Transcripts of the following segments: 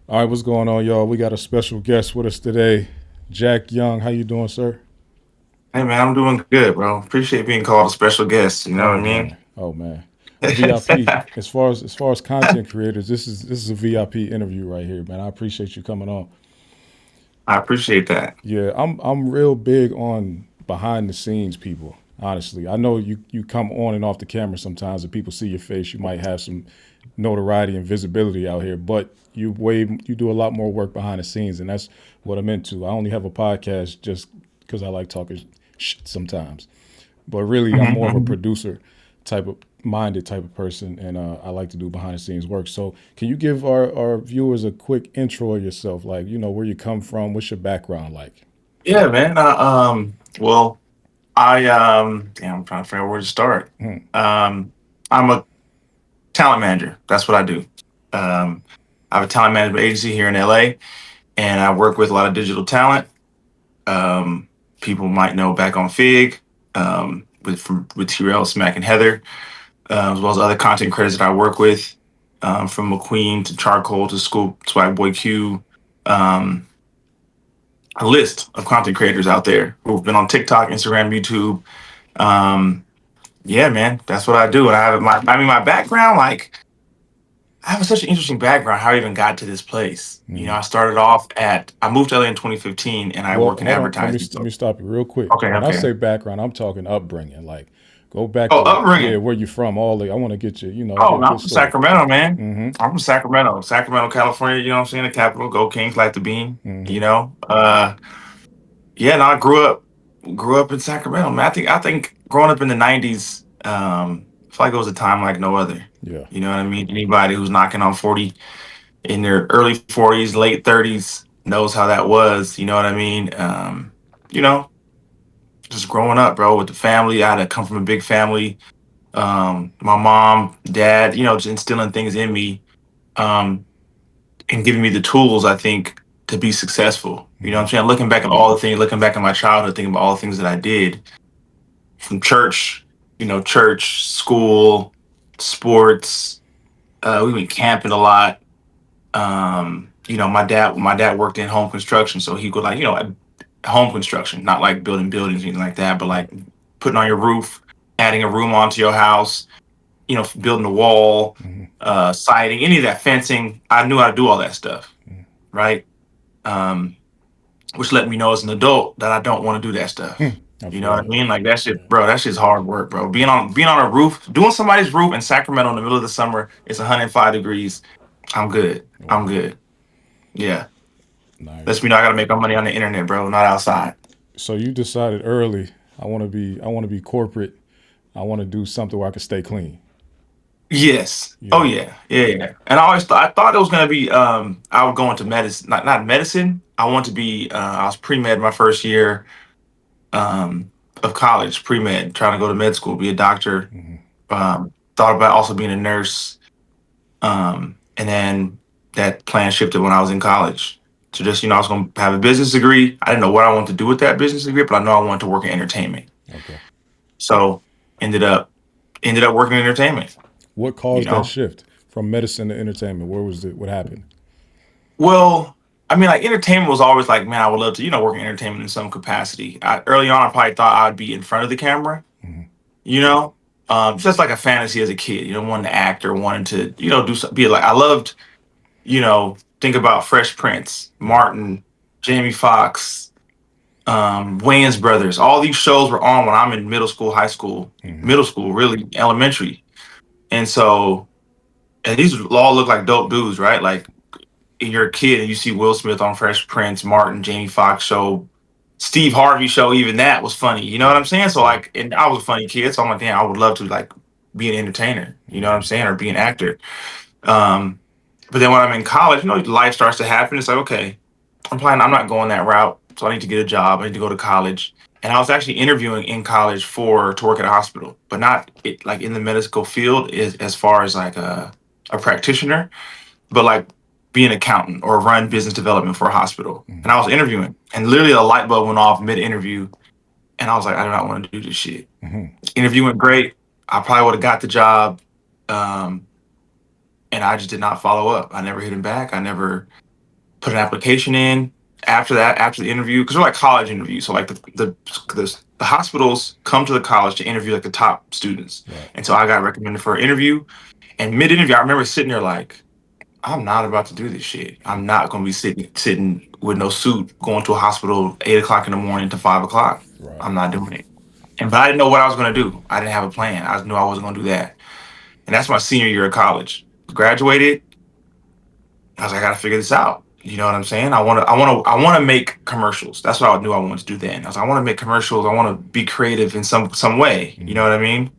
All right, what's going on, y'all? We got a special guest with us today, Jack Young. How you doing, sir? Hey man, I'm doing good, bro. Appreciate being called a special guest. You know what I Oh mean? man, oh man, VIP. As far as content creators, this is a VIP interview right here, man. I appreciate you coming on. I appreciate that. Yeah, I'm real big on behind the scenes people. Honestly, I know you come on and off the camera sometimes, and people see your face. You might have some notoriety and visibility out here, but you do a lot more work behind the scenes, and that's what I'm into. I only have a podcast just because I like talking shit sometimes, but really I'm more of a Mhm. producer type of person, and I like to do behind the scenes work. So can you give our viewers a quick intro of yourself, like where you come from, what's your background like? Yeah, man. Well, damn, I'm trying to figure out where to start. Hmm. Um, I'm a talent manager. That's what I do. Um, I have a talent management agency here in LA, and I work with a lot of digital talent. Um, People might know back on Figg, with Terrell, Smack, and Heather, as well as other content creators that I work with, from McQueen to Charcoal to School Swag Boy Q. Um, a list of content creators out there who've been on TikTok, Instagram, YouTube. Um, yeah, man, that's what I do. And my background, like, I have such an interesting background. How I even got to this place. You know, Hmm. I moved to LA in 2015, and I Well, work in hold on. advertising. Let me So, stop you real quick. okay, When I okay. say background, I'm talking upbringing. Like, go back Oh, to upbringing. where you from. All the I want to get you. Oh, Your no, I'm good from story. Sacramento, man. Mm-hmm. I'm from Sacramento, California. You know what I'm saying? The capital. Go Kings, like the bean. Mm-hmm. You know. Yeah, and I grew up in Sacramento, man. I think growing up in the '90s, I feel like it was a time like no other. Yeah. You know what I mean? Anybody who's knocking on 40 in their early 40s, late 30s knows how that was. You know what I mean? You know, just growing up, bro, with the family. I had to come from a big family. My mom, dad, just instilling things in me, um, and giving me the tools, I think, to be successful. You know what Mm-hmm. I'm saying? Looking back at all the things, looking back at my childhood, thinking about all the things that I did from church, church, school, sports. We went camping a lot. My dad worked in home construction, so he could, like, home construction, not like building buildings or anything like that, but like Right. putting on your roof, adding a room onto your house, building a wall, Mm-hmm. siding, any of that fencing. I knew how to do all that stuff, right? Um, which let me know as an adult that I don't want to do that stuff. I You know feel what I that. mean? Like that Yeah. shit, bro. That shit's hard work, bro. Being on a roof, doing somebody's roof in Sacramento in the middle of the summer, it's 105 degrees. I'm good. I'm Wow. good. Yeah. Lets Nice. me know I gotta make my money on the internet, bro, not outside. So you decided early. I want to be corporate. I want to do something where I can stay clean. Yes. Oh Yeah. yeah. Yeah, yeah. And I thought it was gonna be I would go into medicine, not medicine. I want to be I was pre-med my first year um of college, pre-med, trying to go to med school, be a doctor. Mm-hmm. Thought about also being a nurse. And then that plan shifted when I was in college. So just, I was gonna have a business degree. I didn't know what I wanted to do with that business degree, but I know I wanted to work in entertainment. Okay. So ended up ended up working in entertainment, What you caused that know. shift from medicine to entertainment? Where was it? What happened? Well, I mean, like, entertainment was always like, man, I would love to, work in entertainment in some capacity. Early on, I probably thought I'd be in front of the camera, Mm-hmm. you know, just like a fantasy as a kid, wanting to act or wanting to, do something. Be like, I loved, think about Fresh Prince, Yeah. Martin, Jamie Foxx, Wayans Brothers. All these shows were on when I'm in Mm-hmm. middle school, really elementary. And so, and these all look like dope dudes, right? Like, you're a kid and you see Will Smith on Fresh Prince, Martin, Jamie Foxx show, Steve Harvey show. Even that was funny. You know what Yeah. I'm saying? So, Yeah. like, and I was a funny kid, so I'm like, damn, I would love to, like, be an entertainer. You know what I'm Mm-hmm. saying, or be an actor. Um, but then when I'm in college, life starts to happen. It's like, okay, I'm not going that route, so I need to get a job. I need to go to college. And I was actually interviewing in college for to work at a hospital, but not like in the medical field, is as far as like a practitioner, but like be an accountant or run business development for a hospital. And I was interviewing, and literally a light bulb went off mid interview, and I was like, I do not want to do this shit. Mm-hmm. Interview went great. I probably would have got the job, um, and I just did not follow up. I never hit him back. I never. put an application in. After that, after the interview, because they're like college interviews, so like the hospitals come to the college to interview like the top students, Right. and so I got recommended for an interview. And mid interview, I remember sitting there like, I'm not about to do this shit. I'm not going to be sitting with no suit going to a hospital 8 o'clock in the morning to 5 o'clock. Right. I'm not doing it. And but I didn't know what I was going to do. I didn't have a plan. I knew I wasn't going to do that. And that's my senior year of college. Graduated. I was like, I got to figure this out. You know what I'm saying? I want to make commercials. That's what I knew I wanted to do then. I was like, I want to make commercials. I want to be creative in some way. You know what I mean?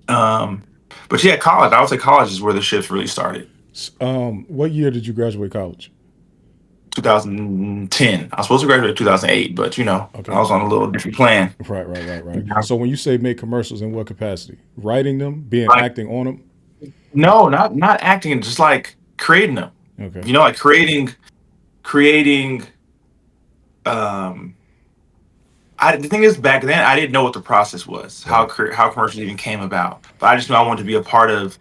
Um, but yeah, college. I would say college is where the shifts really started. What year did you graduate college? 2010. I was supposed to graduate in 2008, but I Okay. was on a little different plan. Right. So when you say make commercials, in what capacity? Writing them, being Like, acting on them. no, not acting, just like creating them. Okay. Like creating. Um, the thing is, back then I didn't know what the process was, Right. how commercials even came about. But I just knew I wanted to be a part of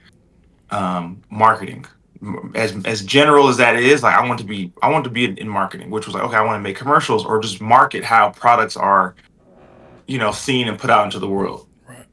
marketing. As general as that is, like I want to be in marketing, which was like, okay, I want to make commercials or just market how products are, seen and put out into the world. Right.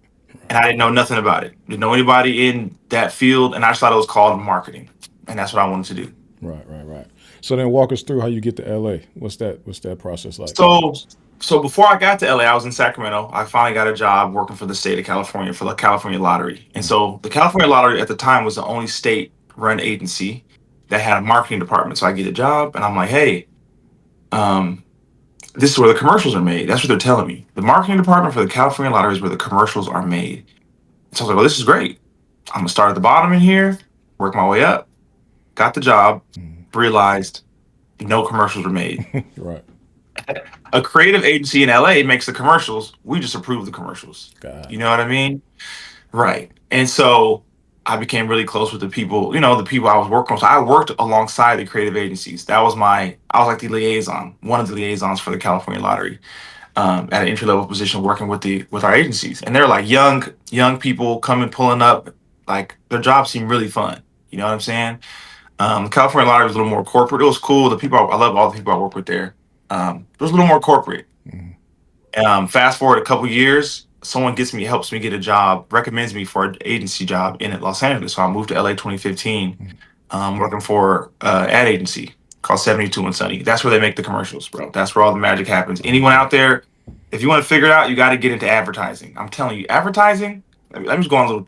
And I didn't know nothing about it. Didn't know anybody in that field, and I just thought it was called marketing, and that's what I wanted to do. Right. So then walk us through how you get to LA. What's that process like? So, so before I got to LA, I was in Sacramento. I finally got a job working for the state of California for the California Lottery, and Mm. so the California Lottery at the time was the only state-run agency that had a marketing department. So I get a job, and I'm like, hey, um, this is where the commercials are made. That's what they're telling me. The marketing department for the California Lottery is where the commercials are made. So I was like, well, this is great. I'm gonna start at the bottom in here, work my way up. Got the job, realized no commercials were made. Right. A creative agency in LA makes the commercials. We just approve the commercials. God. You know what I mean? Right. And so I became really close with the people, the people I was working with. So I worked alongside the creative agencies. I was like the liaison, one of the liaisons for the California Lottery, at an entry level position, working with our agencies. And they're like young people coming, pulling up, like their jobs seem really fun. You know what I'm saying? The California Lottery was a little more corporate. It was cool. I love all the people I work with there. It was a little more corporate. Mm. Fast forward a couple years, someone helps me get a job, recommends me for an agency job in Los Angeles. So I moved to LA 2015, working for ad agency called 72 and Sunny. That's where they make the commercials, bro. That's where all the magic happens. Anyone out there, if you want to figure it out, you got to get into advertising. I'm telling you, advertising. Let me just go on a little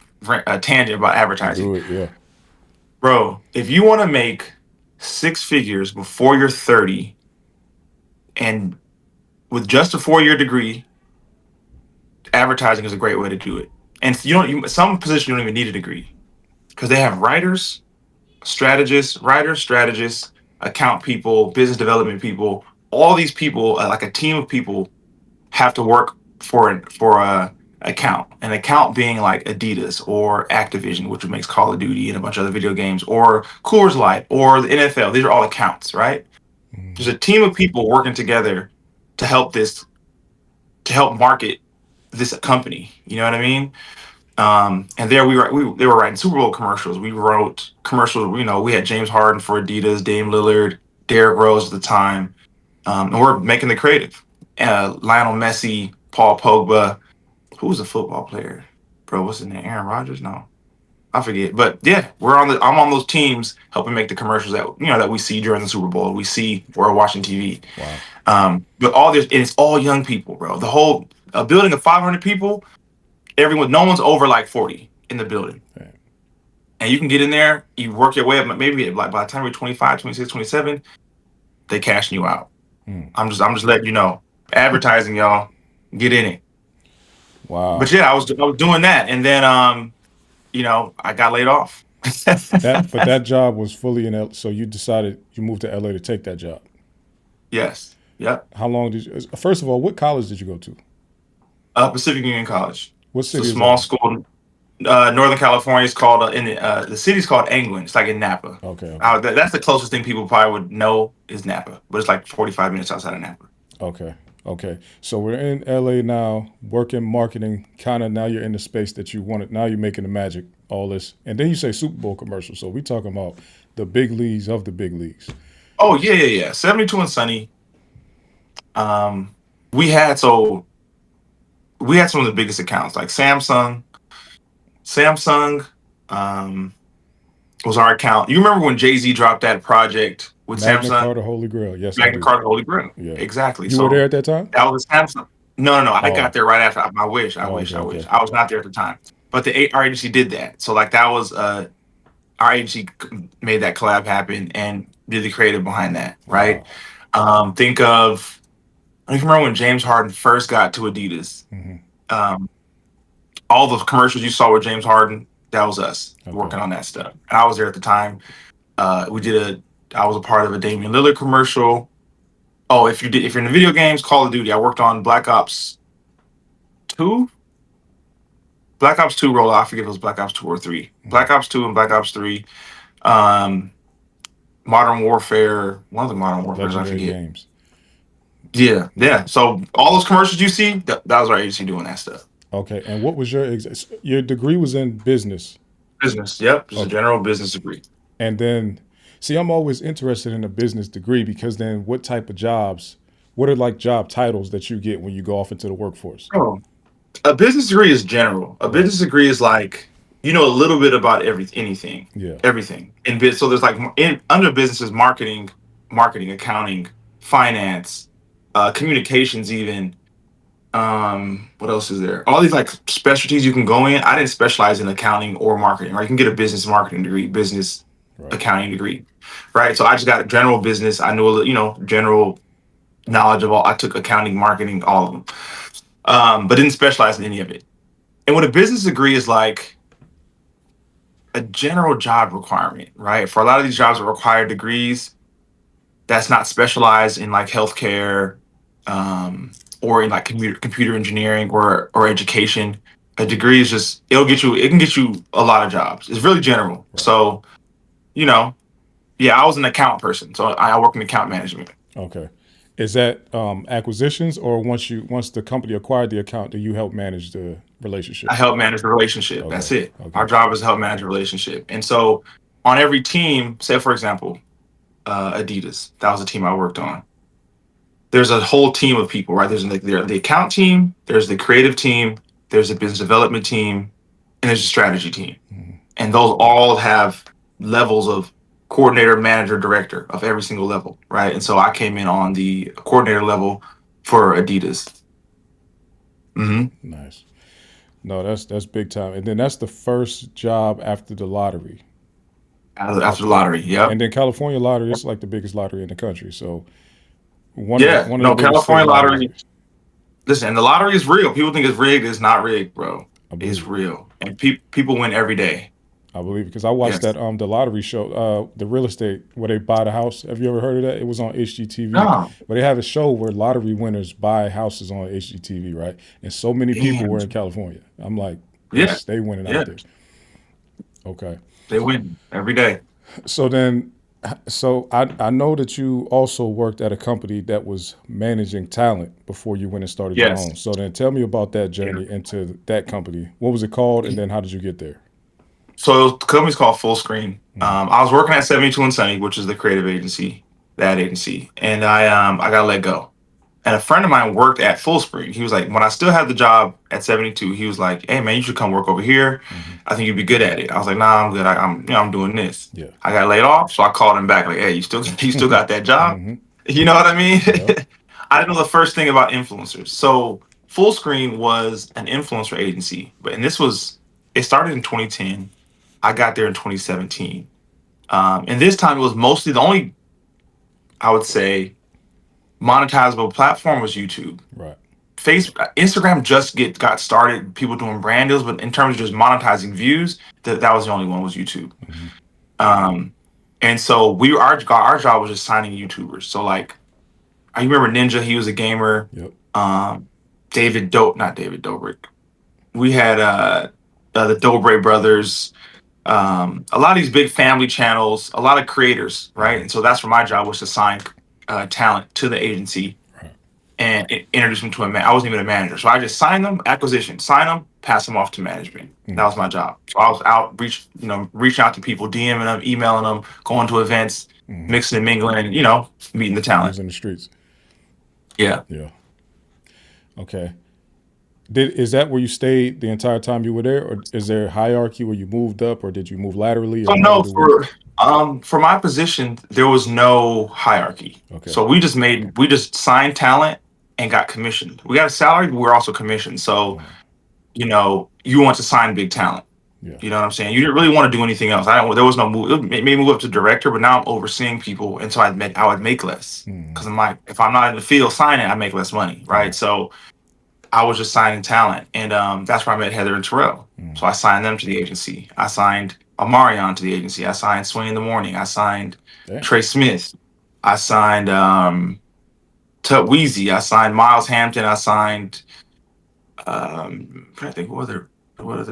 tangent about advertising, Do it. Yeah. bro. If you want to make six figures before you're 30, and with just a 4-year degree, advertising is a great way to do it. And some positions you don't even need a degree because they have writers, strategists, account people, business development people. All these people, like a team of people, have to work for a account. An account being like Adidas or Activision, which makes Call of Duty and a bunch of other video games, or Coors Light or the NFL. These are all accounts, right? There's a team of people working together to to help market this company. You know what I mean? And there they were writing Super Bowl commercials. We wrote commercials. We had James Harden for Adidas, Dame Lillard, Derrick Rose at the time, and we're making the creative. Lionel Messi, Paul Pogba. Who was a football player? Bro, what's his name? Aaron Rodgers? No, I forget. But yeah, I'm on those teams helping make the commercials that we see during the Super Bowl. We see while we're watching TV. Wow. But and it's all young people, bro. The whole a building of 500 people, no one's over like 40 in the building. Okay. And you can get in there, you work your way up, maybe like by the time you're 25, 26, 27, they cashing you out. Mm. I'm just letting you know. Advertising, y'all, get in it. Wow. But yeah, I was doing that, and then I got laid off. That job was fully in L. So you decided you moved to LA to take that job. Yes. Yep. How long did you? First of all, what college did you go to? Pacific Union College. What It's a city is that small in? school. Northern California is called the city's called England. It's like in Napa. Okay. That's the closest thing people probably would know is Napa, but it's like 45 minutes outside of Napa. Okay. So we're in LA now, working marketing. Kind of now you're in the space that you wanted. Now you're making the magic. All this, and then you say Super Bowl commercial. So we talking about the big leagues of the big leagues. Oh yeah. 72 and Sunny. Um, we had so we had some of the biggest accounts like Samsung um, was our account. You remember when Jay Z dropped that project with Magna Samsung, Carta Holy Grail. Yes, I Magna do. Carta Holy Grail? Yeah. Exactly. You were there So at that time? that was a Samsung. No. I got Oh. there right after. I wish. I Oh, wish. okay, I okay. wish. I was not there at the time. But our agency did that. So like that was our agency made that collab happen and did the creative behind that. Right. Wow. Think of. I remember when James Harden first got to Adidas. Hmm. Um, all the commercials you saw with James Harden, that was us Okay. working on that stuff. And I was there at the time. We did I was a part of a Damian Lillard commercial. Oh, if you're in the video games, Call of Duty, I worked on Two, Black Ops 2 rollout. I forget if it was Black Ops 2 or 3. Hmm. Black Ops 2 and Black Ops 3. Um, Modern Warfare, one of the Modern Warfares, I Legendary forget. Games. Yeah. Yeah. So all those commercials you see, that was our agency doing that stuff. Okay. And what was your degree was in business? Business. Yep. Just a Okay. general business degree. And then, see, I'm always interested in a business degree because then what type of jobs, what are like job titles that you get when you go off into the workforce? Oh, a business degree is general. A Right. business degree is like you know a little bit about Yeah. everything. So there's like under businesses, marketing, accounting, finance, communications, even. What else is there? All these like specialties you can go in. I didn't specialize in accounting or marketing. Right, you can get a business marketing degree, business Right. accounting degree, right? So I just got a general business. I knew general knowledge of all. I took accounting, marketing, all of them, but didn't specialize in any of it. And what a business degree is like a general job requirement, right? For a lot of these jobs that require degrees, that's not specialized in like healthcare, or in like computer engineering or education. A degree is just it can get you a lot of jobs. It's really general. Right. So, you know, yeah, I was an account person. So I work in account management. Okay. Is that acquisitions or once the company acquired the account, do you help manage the relationship? I help manage the relationship. Okay. That's it. Our Okay. job is to help manage a relationship. And so on every team, say for example, Adidas, that was a team I worked on. There's a whole team of people, right? There's the account team, there's the creative team, there's the business development team, and there's a strategy team. Mhm. And those all have levels of coordinator, manager, director of every single level, right? And so I came in on the coordinator level for Adidas. Hmm. Nice. No, that's big time. And then that's the first job after the lottery. After the Okay. lottery, yep. And then California lottery is like the biggest lottery in the country. So Yeah, one of the no, biggest state California lotteries. lottery. Listen, and the lottery is real. People think it's rigged. It's not rigged, bro. I It's believe it. real, and people win every day. I believe it because I watched Yes. that the lottery show, the real estate where they buy the house. Have you ever heard of that? It was on HGTV. No. But they have a show where lottery winners buy houses on HGTV, right? And so many people Damn. were in California. I'm like, Yeah. they winning Yeah. out there. Okay. They win every day. So then, so I know that you also worked at a company that was managing talent before you went and started your Yes. own. So then tell me about that journey into that company. What was it called? And then how did you get there? So the company's called Full Screen. Mm. I was working at 72 and Sunny, which is the creative agency, that agency, and I got let go. And a friend of mine worked at Full Screen. He was like, when I still had the job at 72, he was like, "Hey man, you should come work over here. Hmm. I think you'd be good at it." I was like, "Nah, I'm good. I'm doing this." Yeah. I got laid off, so I called him back like, "Hey, you still got that job?" Hmm. You know what I mean? Yep. I didn't know the first thing about influencers. So Full Screen was an influencer agency, it started in 2010. I got there in 2017. And this time it was mostly the only, I would say, monetizable platform was YouTube. Right. Instagram just got started, people doing brand deals, but in terms of just monetizing views, that was the only one was YouTube. Hmm. Um, and so our job was just signing YouTubers. So like I remember Ninja, he was a gamer. Yep. Um, not David Dobrik. We had the Dobre brothers. A lot of these big family channels, a lot of creators, right? Hmm. And so that's where my job was to sign talent to the agency Right. and introduce them to a man. I wasn't even a manager, so I just signed them, acquisition, sign them, pass them off to management. That Hmm. was my job. So I was out reaching out to people, DMing them, emailing them, going to events, mixing and mingling, and meeting the He talent. was in the streets. Yeah. Yeah. Okay. Is that where you stayed the entire time you were there, or is there hierarchy where you moved up, or did you move laterally, So or how no, did it work? for my position, there was no hierarchy. Okay. So we just signed talent and got commissioned. We got a salary, but we're also commissioned. So you want to sign big talent. Yeah. You know what I'm saying? You didn't really want to do anything else. I don't. There was no move. It made me move up to director, but now I'm overseeing people, and so I would make less because I'm like, if I'm not in the field signing, I make less money, right? Right. So I was just signing talent, and that's where I met Heather and Terrell. So I signed them to the agency. I signed Amarion to the agency. I signed Swing in the Morning. I signed Damn. Trey Smith. I signed Tut Weezy. I signed Miles Hampton. I signed I think what other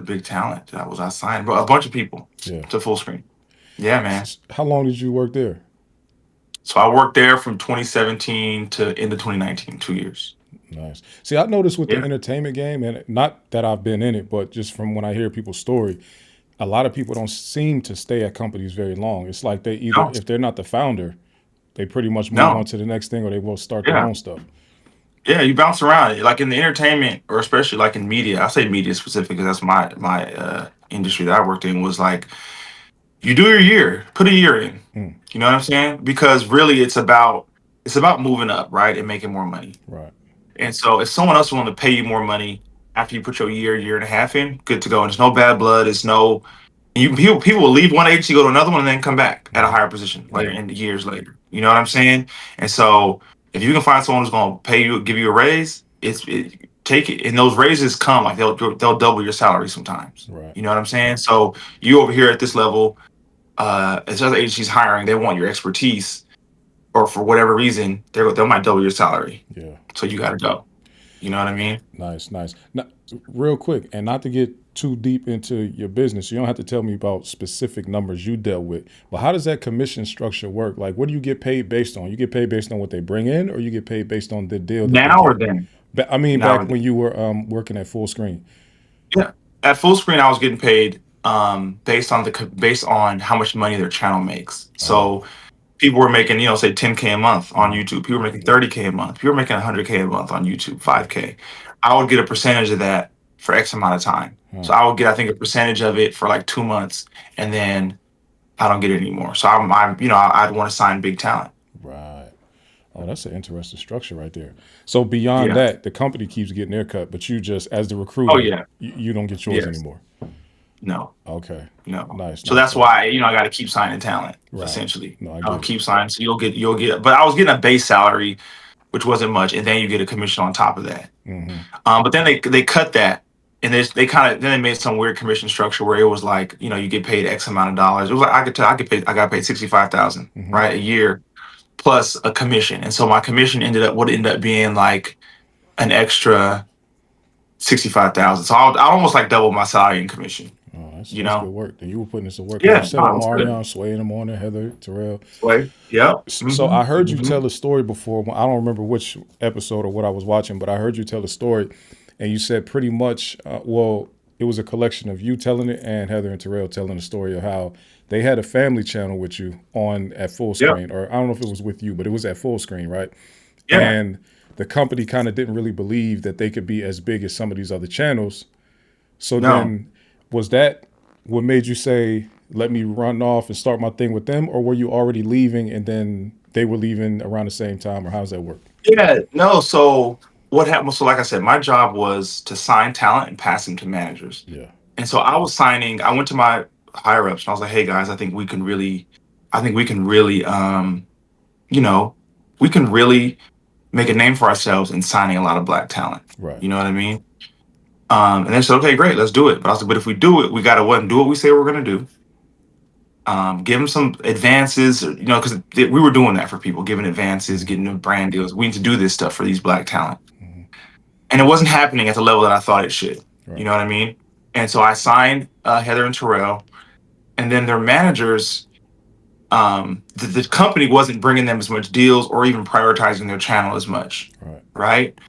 big talent that was I signed, but a bunch of people Yeah. to Full Screen. Yeah, man. How long did you work there? So I worked there from 2017 to into 2019, 2 years. Nice. See, I noticed with the Yeah. entertainment game, and not that I've been in it, but just from when I hear people's story, a lot of people don't seem to stay at companies very long. It's like they either, No, if they're not the founder, they pretty much move on no. to the next thing, or they will start their Yeah. own stuff. Yeah, you bounce around. Like in the entertainment, or especially like in media. I say media specifically because that's my industry that I worked in. Was like you do your year, put a year in. Mm, You know what I'm saying? Because really, it's about moving up, right, and making more money. right. And so, if someone else willing to pay you more money after you put your year and a half in, good to go. And there's no bad blood. It's no people will leave one agency, go to another one, and then come back at a higher position later Yeah. in the years later. You know what I'm saying? And so, if you can find someone who's going to pay you, give you a raise, take it. And those raises come like they'll double your salary sometimes. Right. You know what I'm saying? So you over here at this level, as other agencies hiring, they want your expertise, or for whatever reason, they might double your salary. Yeah. So you got to go. You know what I mean? Nice. Nice. Now, real quick, and not to get too deep into your business, you don't have to tell me about specific numbers you dealt with. But how does that commission structure work? Like, what do you get paid based on? You get paid based on what they bring in, or you get paid based on the deal that they Now or get? then? I mean, Now back or then? when you were working at full screen. Yeah. At Full Screen, I was getting paid based on how much money their channel makes. Oh. So people were making, say 10K a month on Hmm. YouTube. People were making 30K a month. People were making 100K a month on YouTube, Yeah. 5K. I would get a percentage of that for X amount of time. Huh. So I would get, I think, a percentage of it for like 2 months, and then I don't get it anymore. So I'd want to sign big talent. Right. Oh, that's an interesting structure right there. So beyond Yeah. that, the company keeps getting their cut, but you just, as the Oh recruiter, yeah. you don't get yours Yes. anymore. No. Okay. No. Nice. So Nice. that's Nice. why I got to keep signing talent. Right. Essentially, No, I I'll get it. keep signing. So you'll get. But I was getting a base salary, which wasn't much, and then you get a commission on top of that. Hmm. But then they cut that, and they kind of then they made some weird commission structure where it was like you get paid X amount of dollars. It was like I got paid 65,000 Hmm. right a year plus a commission, and so my commission would end up being like an extra 65,000. So I'll almost like double my salary in commission. Oh, You that's good know? work. Then you were putting this to work, because you Yeah, said no, it's good. Omarion, Sway in the morning, Heather, Terrell. Wait, yep. So I heard you Hmm. tell a story before. I don't remember which episode or what I was watching, but I heard you tell a story, and you said pretty much, well, it was a collection of you telling it and Heather and Terrell telling the story of how they had a family channel with you on at full Yep. screen, or I don't know if it was with you, but it was at full screen, right? Yeah. And the company kind of didn't really believe that they could be as big as some of these other channels. So No. then, was that what made you say, let me run off and start my thing with them? Or were you already leaving and then they were leaving around the same time? Or how's that work? Yeah. No. So what happened? So like I said, my job was to sign talent and pass them to managers. Yeah. And so I was signing. I went to my higher ups and I was like, "Hey guys, I think we can really, you know, we can really make a name for ourselves in signing a lot of black talent. Right. You know what I mean?" And they said, "Okay, great, let's do it." But I said, "But if we do it, we got to do what we say we're going to do. Give them some advances, because we were doing that for people, giving advances, Hmm. getting them brand deals. We need to do this stuff for these black talent, Hmm. and it wasn't happening at the level that I thought it should. You Right. know what I mean? And so I signed Heather and Terrell, and then their managers, the company wasn't bringing them as much deals or even prioritizing their channel as much, Right. right?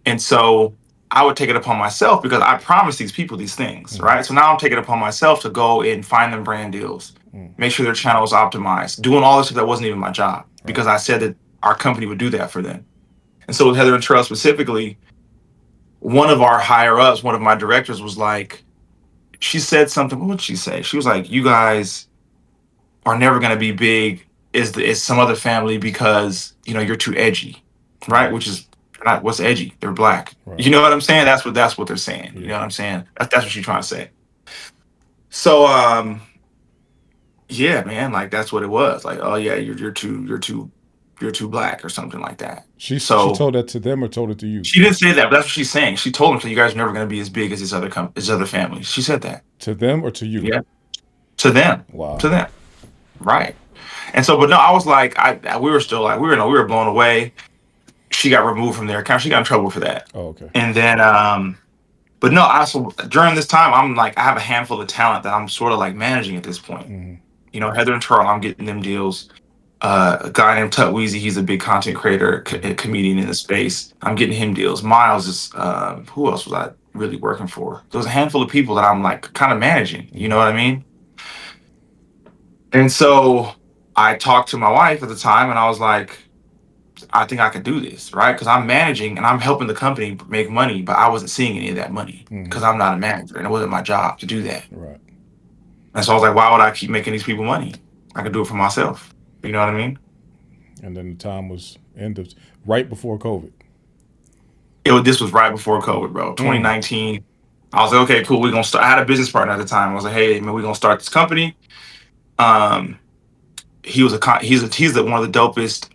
And so I would take it upon myself because I promised these people these things, Hmm. right? So now I'm taking it upon myself to go and find them brand deals, make sure their channel was optimized, doing all this stuff that wasn't even my job Right. because I said that our company would do that for them. And so with Heather and Terrell specifically, one of our higher ups, one of my directors was like, she said something. What did she say? She was like, "You guys are never going to be big is some other family because you're too edgy, right?" Which is not what's edgy. They're black. Right. You know what I'm saying? That's what they're saying. You Yeah. know what I'm saying? That's what she's trying to say. So yeah, man, like that's what it was. Like, oh yeah, you're too black or something like that. She So told that to them or told it to you? she didn't say that, but that's what she's saying. She told them, "So you guys are never going to be as big as his other families." She said that. To them or to you? Yeah, to them, Wow. to them, right? And so, but no, I was like, we were still like, we were blown away. She got removed from their account. She got in trouble for that. Oh, okay. And then, but no, also during this time, I'm like, I have a handful of talent that I'm sort of like managing at this point. Mm-hmm. Heather and Charles, I'm getting them deals. A guy named Tut Weezy, he's a big content creator, Mm-hmm. comedian in the space. I'm getting him deals. Miles is, who else was I really working for? There was a handful of people that I'm like kind of managing. You Mm-hmm. know what I mean? And so I talked to my wife at the time, and I was like, I think I could do this, right? Because I'm managing and I'm helping the company make money, but I wasn't seeing any of that money Mm-hmm. because I'm not a manager and it wasn't my job to do that. Right. And so I was like, why would I keep making these people money? I could do it for myself. You know what I mean? And then the time was end of right before COVID. This was right before COVID, bro. Mm. 2019. I was like, okay, cool. We're gonna start. I had a business partner at the time. I was like, hey, man, we're gonna start this company. Um, he's one of the dopest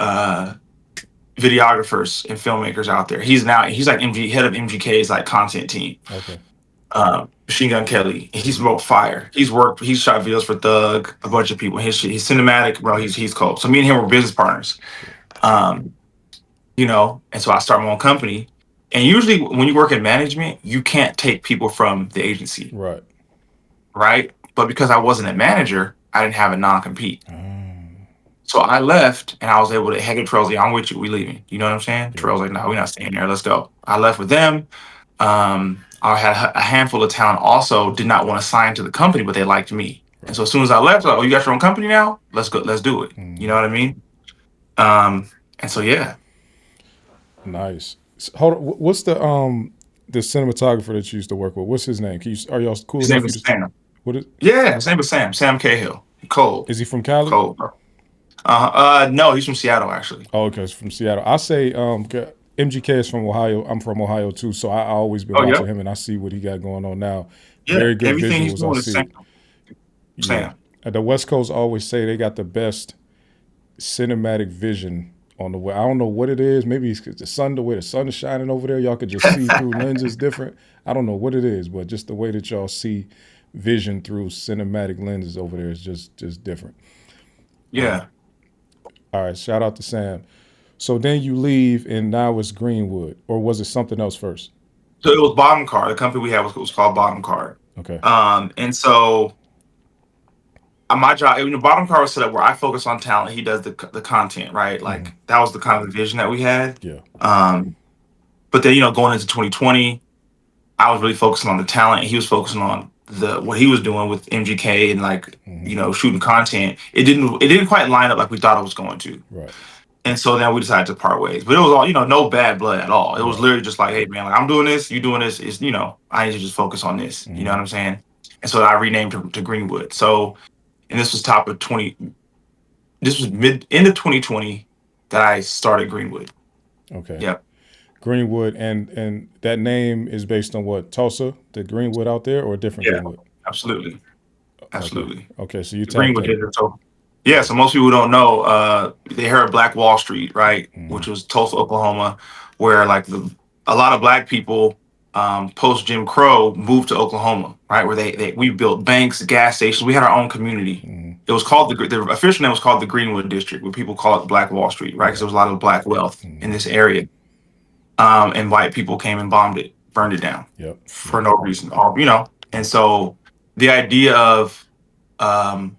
videographers and filmmakers out there. He's like head of MGK's like content team. Okay. Machine Gun Kelly. He's wrote fire. He's shot videos for Thug, a bunch of people. He's cinematic, bro. He's cold. So me and him were business partners. Um, and so I started my own company. And usually when you work in management, you can't take people from the agency, Right. right? But because I wasn't a manager, I didn't have a non-compete. Um, So I left and I was able to heck it, Terrell's like, I'm with you, we leaving. You know what I'm saying? yeah. Terrell's like, no, we're not staying there. Let's go. I left with them. I had a handful of talent also did not want to sign to the company, but they liked me. And Right. so as soon as I left, like, oh, you got your own company now? Let's go, let's do it. You Mm-hmm. know what I mean? And so yeah, Nice. Hold on. What's the cinematographer that you used to work with? What's his name? Are y'all cool his name enough? You is just Sam. what is Yeah, his name is Sam. Sam Cahill. Cold. is he from Cali? Cold, bro. No, he's from Seattle actually. Oh, okay, it's from Seattle. I say MGK is from Ohio. I'm from Ohio too, so I always been Oh yeah? watching him and I see what he got going on now. Yeah. Very good Everything he's visuals. I doing is see. Sam. Yeah. Sam. And the West Coast always say they got the best cinematic vision on the way. I don't know what it is. Maybe it's 'cause the way the sun is shining over there. Y'all could just see through lenses different. I don't know what it is, but just the way that y'all see vision through cinematic lenses over there is just different. Yeah. All right, shout out to Sam. So then you leave, and now it's Greenwood, or was it something else first? So it was Bottom Card. The company we had was called Bottom Card. Okay. And so my job, Bottom Card was set up where I focus on talent. He does the content, right? Mm-hmm. Like that was the kind of vision that we had. Yeah. Um, but then going into 2020, I was really focusing on the talent. He was focusing on the what he was doing with MGK and like Mm-hmm. shooting content. It didn't quite line up like we thought it was going to. Right. And so then we decided to part ways. But it was all, no bad blood at all. It was Right. literally just like, hey man, like I'm doing this, you doing this. Is I need to just focus on this. You know Mm-hmm. what I'm saying? And so I renamed to Greenwood. So and this was top of 20. This was end of 2020 that I started Greenwood. Okay. Yep. Greenwood, and that name is based on what, Tulsa, the Greenwood out there, or a different Yeah. Greenwood? Absolutely. Okay. Absolutely. Okay. So you The tapped Greenwood in. did it. So yeah. So most people don't know. They heard of Black Wall Street, right? Mm-hmm. Which was Tulsa, Oklahoma, where like a lot of black people post Jim Crow moved to Oklahoma, right? Where we built banks, gas stations. We had our own community. Mm-hmm. It was called the official name was called the Greenwood District, where people call it Black Wall Street, right? Because Right. there was a lot of black wealth in Mm-hmm. this area. And white people came and bombed it, burned it down Yep. for Yep. no reason, all. And Yep. so the idea of um,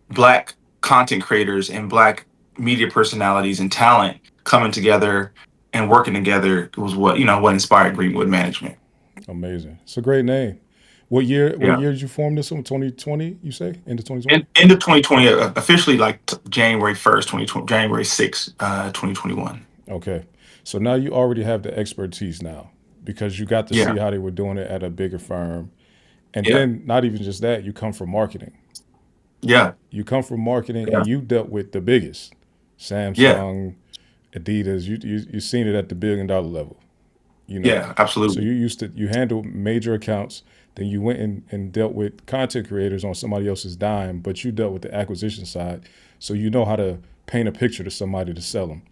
black content creators and black media personalities and talent coming together and working together was what inspired Greenwood Management. Amazing. It's a great name. What year? What Yeah. year did you form this one? 2020, you say? Into 2020? End of 2020, officially like January 1st, 2020, January 6th, 2021. Okay. So now you already have the expertise now because you got to Yeah. see how they were doing it at a bigger firm. And Yeah. then not even just that, you come from marketing. Yeah. You come from marketing Yeah. and you dealt with the biggest. Yeah. Samsung, Adidas, you seen it at the $1 billion level, you know. Yeah. So Absolutely. you handled major accounts, then you went and dealt with content creators on somebody else's dime, but you dealt with the acquisition side. So you know how to paint a picture to somebody to sell them.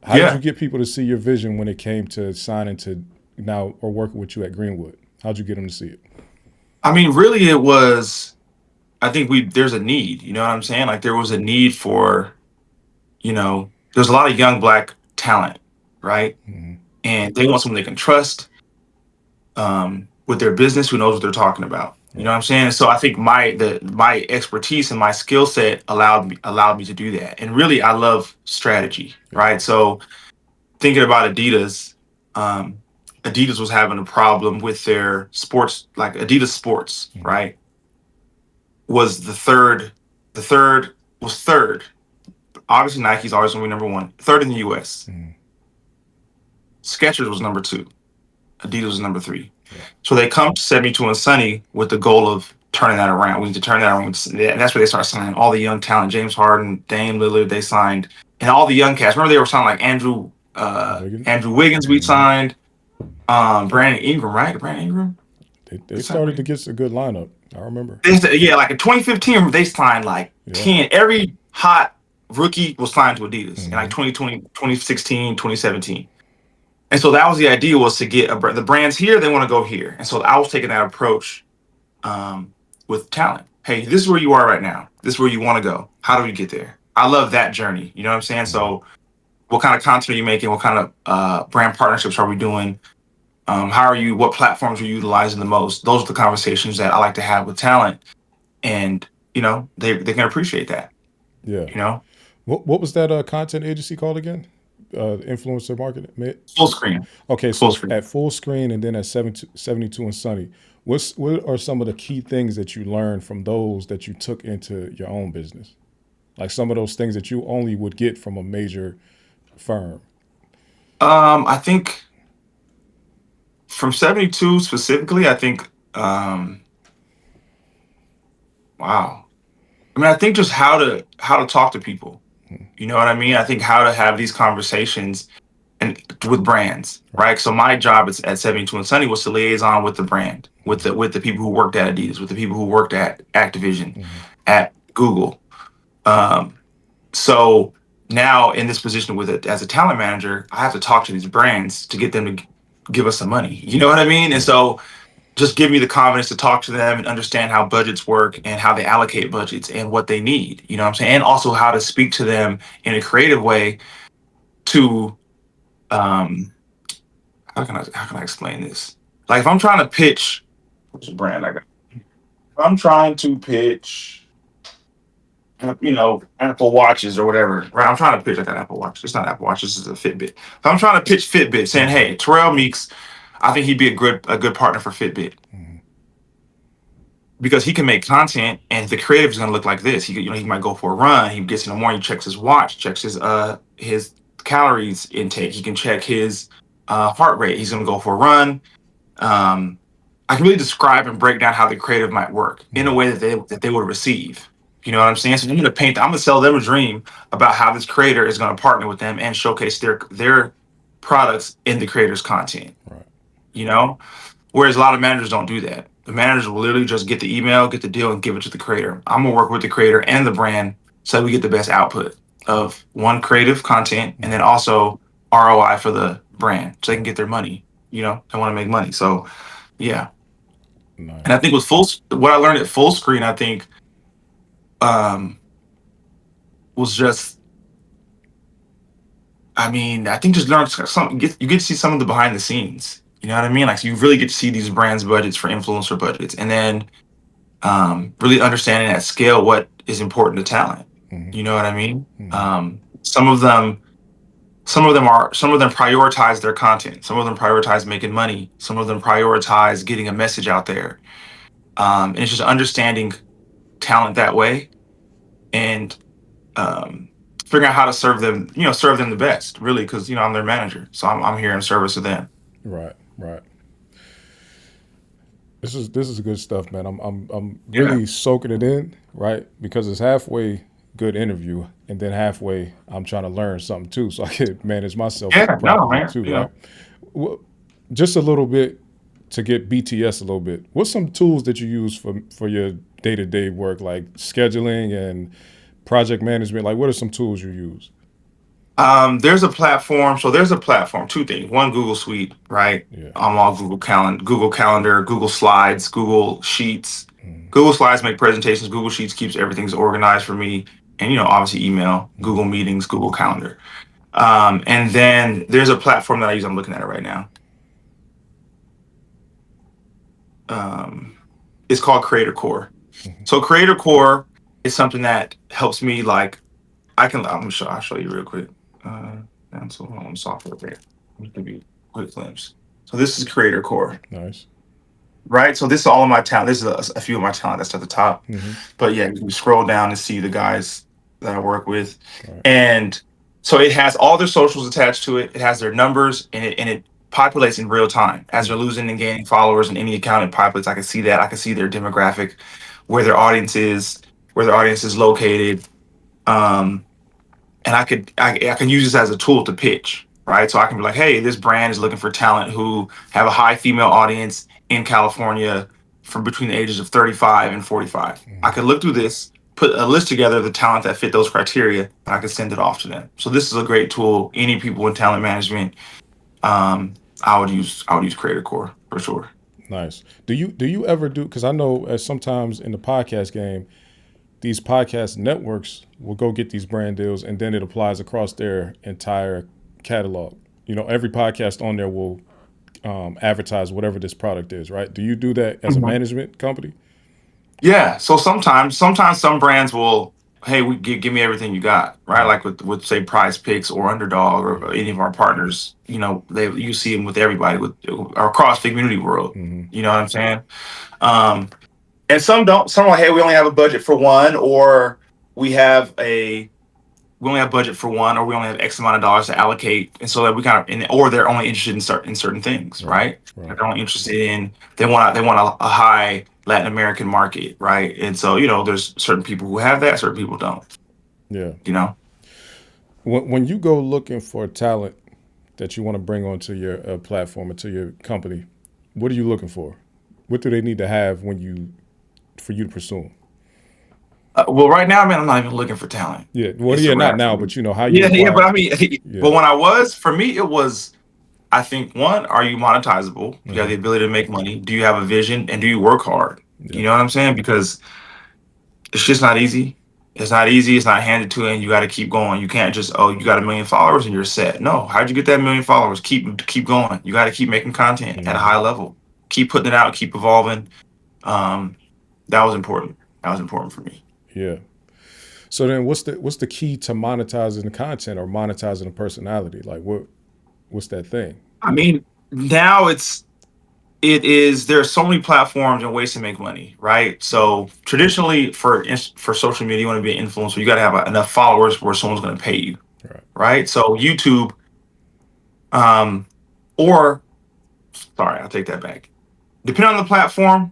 How did you Yeah. get people to see your vision when it came to signing to now or working with you at Greenwood? How'd you get them to see it? I mean, really, it was. I think there's a need. You know what I'm saying? Like there was a need for. There's a lot of young black talent, right? Mm-hmm. And they want someone they can trust with their business who knows what they're talking about. You know Right. what I'm saying? So I think my expertise and my skill set allowed me to do that. And really, I love strategy, Yeah. right? So thinking about Adidas, um, Adidas was having a problem with their sports, like Adidas Sports, Mm-hmm. right? Was the third, the third was third. Obviously, Nike's always going to be number one, third in the U.S. Mm-hmm. Skechers was number two. Adidas was number three. Yeah. So they come to 72 and Sunny with the goal of turning that around. We need to turn that around. And that's where they start signing all the young talent. James Harden, Dame Lillard, they signed. And all the young cats. Remember they were signing like Wiggins. Andrew Wiggins we Mm-hmm. signed. Brandon Ingram, right? Brandon Ingram? They We signed started to Brandon. get a good lineup. I remember. Yeah, like in 2015, they signed like Yeah. 10. Every hot rookie was signed to Adidas in like Mm-hmm. 2020, 2016, 2017. And so that was the idea, was to get the brands here, they want to go here. And so I was taking that approach um, with talent. Hey, this is where you are right now. This is where you want to go. How do we get there? I love that journey. You know what I'm saying? Mm-hmm. So what kind of content are you making? What kind of brand partnerships are we doing? How are you? What platforms are you utilizing the most? Those are the conversations that I like to have with talent, and they can appreciate that. Yeah. You know, What was that content agency called again? Influencer marketing. full screen, Okay, full so screen. at full screen and then at 72 and Sunny, what are some of the key things that you learned from those that you took into your own business? Like some of those things that you only would get from a major firm. I think from 72 specifically, I think, wow. I mean, I think just how to talk to people. You know what I mean? I think how to have these conversations and with brands, Right. right? So my job is at 72 and Sunny was to liaison with the brand, with the people who worked at Adidas, with the people who worked at Activision, Mm-hmm. at Google. Um, so now in this position with it as a talent manager, I have to talk to these brands to get them to give us some money. You know what I mean? And Yeah. so just give me the confidence to talk to them and understand how budgets work and how they allocate budgets and what they need. You know what I'm saying? And also how to speak to them in a creative way to um how can I explain this? Like if I'm trying to pitch what's a brand I got? If I'm trying to pitch Apple Watches or whatever, right? I'm trying to pitch like an Apple Watch. It's not Apple Watch, this is a Fitbit. If I'm trying to pitch Fitbit saying, Mm-hmm. hey, Terrell Meeks, I think he'd be a good partner for Fitbit. Mm-hmm. Because he can make content and the creative is going to look like this. He might go for a run. He gets in the morning, checks his watch, checks his calories intake. He can check his heart rate. He's going to go for a run. Um, I can really describe and break down how the creative might work in a Mm-hmm. way that they would receive. You know what I'm saying? So I'm going to sell them a dream about how this creator is going to partner with them and showcase their products in the creator's content. Right. You know, whereas a lot of managers don't do that. The managers will literally just get the email, get the deal, and give it to the creator. I'm gonna work with the creator and the brand so we get the best output of one creative content and then Mm-hmm. also ROI for the brand so they can get their money. They want to make money. So yeah. And I Nice. think what I learned at full screen, I think um was just I mean, I think just learn some you get to see some of the behind the scenes. You know what I mean? Like so you really get to see these brands' budgets for influencer budgets. And then really understanding at scale what is important to talent. Mm-hmm. You know what I mean? Mm-hmm. Some of them prioritize their content. Some of them prioritize making money. Some of them prioritize getting a message out there. And it's just understanding talent that way, and um, figuring out how to serve them, serve them the best, really, because I'm their manager, so I'm here in service of them. Right, right. This is good stuff, man. I'm Yeah, really soaking it in, right? Because it's halfway good interview, and then halfway I'm trying to learn something too, so I can manage myself yeah, no, properly man, too, right? Well, just a little bit to get BTS a little bit. What's some tools that you use for your day to day work, like scheduling and project management? Like, what are some tools you use? There's a platform. So there's a platform. Two things. One, Google Suite, right? Yeah. I'm all Google Calendar, Google Slides, Google Sheets. Mm-hmm. Google Slides make presentations. Google Sheets keeps everything's organized for me. And obviously email, Google Meetings, Google Calendar. And then there's a platform that I use. I'm looking at it right now. Um, it's called Creator Core. Mm-hmm. So Creator Core is something that helps me, like, I'll show you real quick. And so on software there. I'll give you a quick glimpse. So this is Creator Core, Nice. right? So this is all of my talent. This is a few of my talent that's at the top. Mm-hmm. But yeah, you can scroll down and see the guys that I work with. All right. And so it has all their socials attached to it. It has their numbers, and it populates in real time. As they're losing and gaining followers in any account, it populates. I can see that. I can see their demographic, where their audience is, where their audience is located. Um, and I can use this as a tool to pitch, right? So I can be like, hey, this brand is looking for talent who have a high female audience in California from between the ages of 35 and 45. I Mm-hmm. could look through this, put a list together of the talent that fit those criteria, and I could send it off to them. So this is a great tool. Any people in talent management, I would use Creator Core for sure. Nice. Do you ever do? Because I know as sometimes in the podcast game, these podcast networks will go get these brand deals, and then it applies across their entire catalog. Every podcast on there will advertise whatever this product is, right? Do you do that as a management company? Yeah. So sometimes some brands will, hey, give me everything you got, right? Right. Like with say Prize Picks or Underdog or Yeah. any of our partners. You see them with everybody with or across the community world. Mm-hmm. You know what I'm saying? Um, and some don't. Some are like, hey, we only have a budget for one, or we have a we only have budget for one, or we only have X amount of dollars to allocate, and so that we kind of, or they're only interested in certain things, Right. right? Right. They're only interested in they want a high Latin American market, right? And so there's certain people who have that, certain people don't. Yeah. You know, When you go looking for talent that you want to bring onto your platform or to your company, what are you looking for? What do they need to have for you to pursue them? well, right now, man, I'm not even looking for talent. Yeah. Well, It's a yeah, not wrap for now, me. but how you Yeah, yeah, but acquire. I mean, but Yeah. when I was, for me, it was. I think one, are you monetizable? Do you have Mm-hmm. the ability to make money? Do you have a vision? And do you work hard? Yeah. You know what I'm saying? Because it's just not easy. It's not easy. It's not handed to you, and you got to keep going. You can't just, oh, you got 1 million followers and you're set. No, how'd you get that 1 million followers? Keep going. You got to keep making content at a Mm-hmm. high level. Keep putting it out. Keep evolving. Um, that was important. That was important for me. Yeah. So then, what's the key to monetizing the content or monetizing the personality? Like, what's that thing? I mean, now it is. There are so many platforms and ways to make money, right? So traditionally, for social media, you want to be an influencer, you got to have enough followers where someone's going to pay you, Right. right? So YouTube, um, or sorry, I'll take that back. Depending on the platform,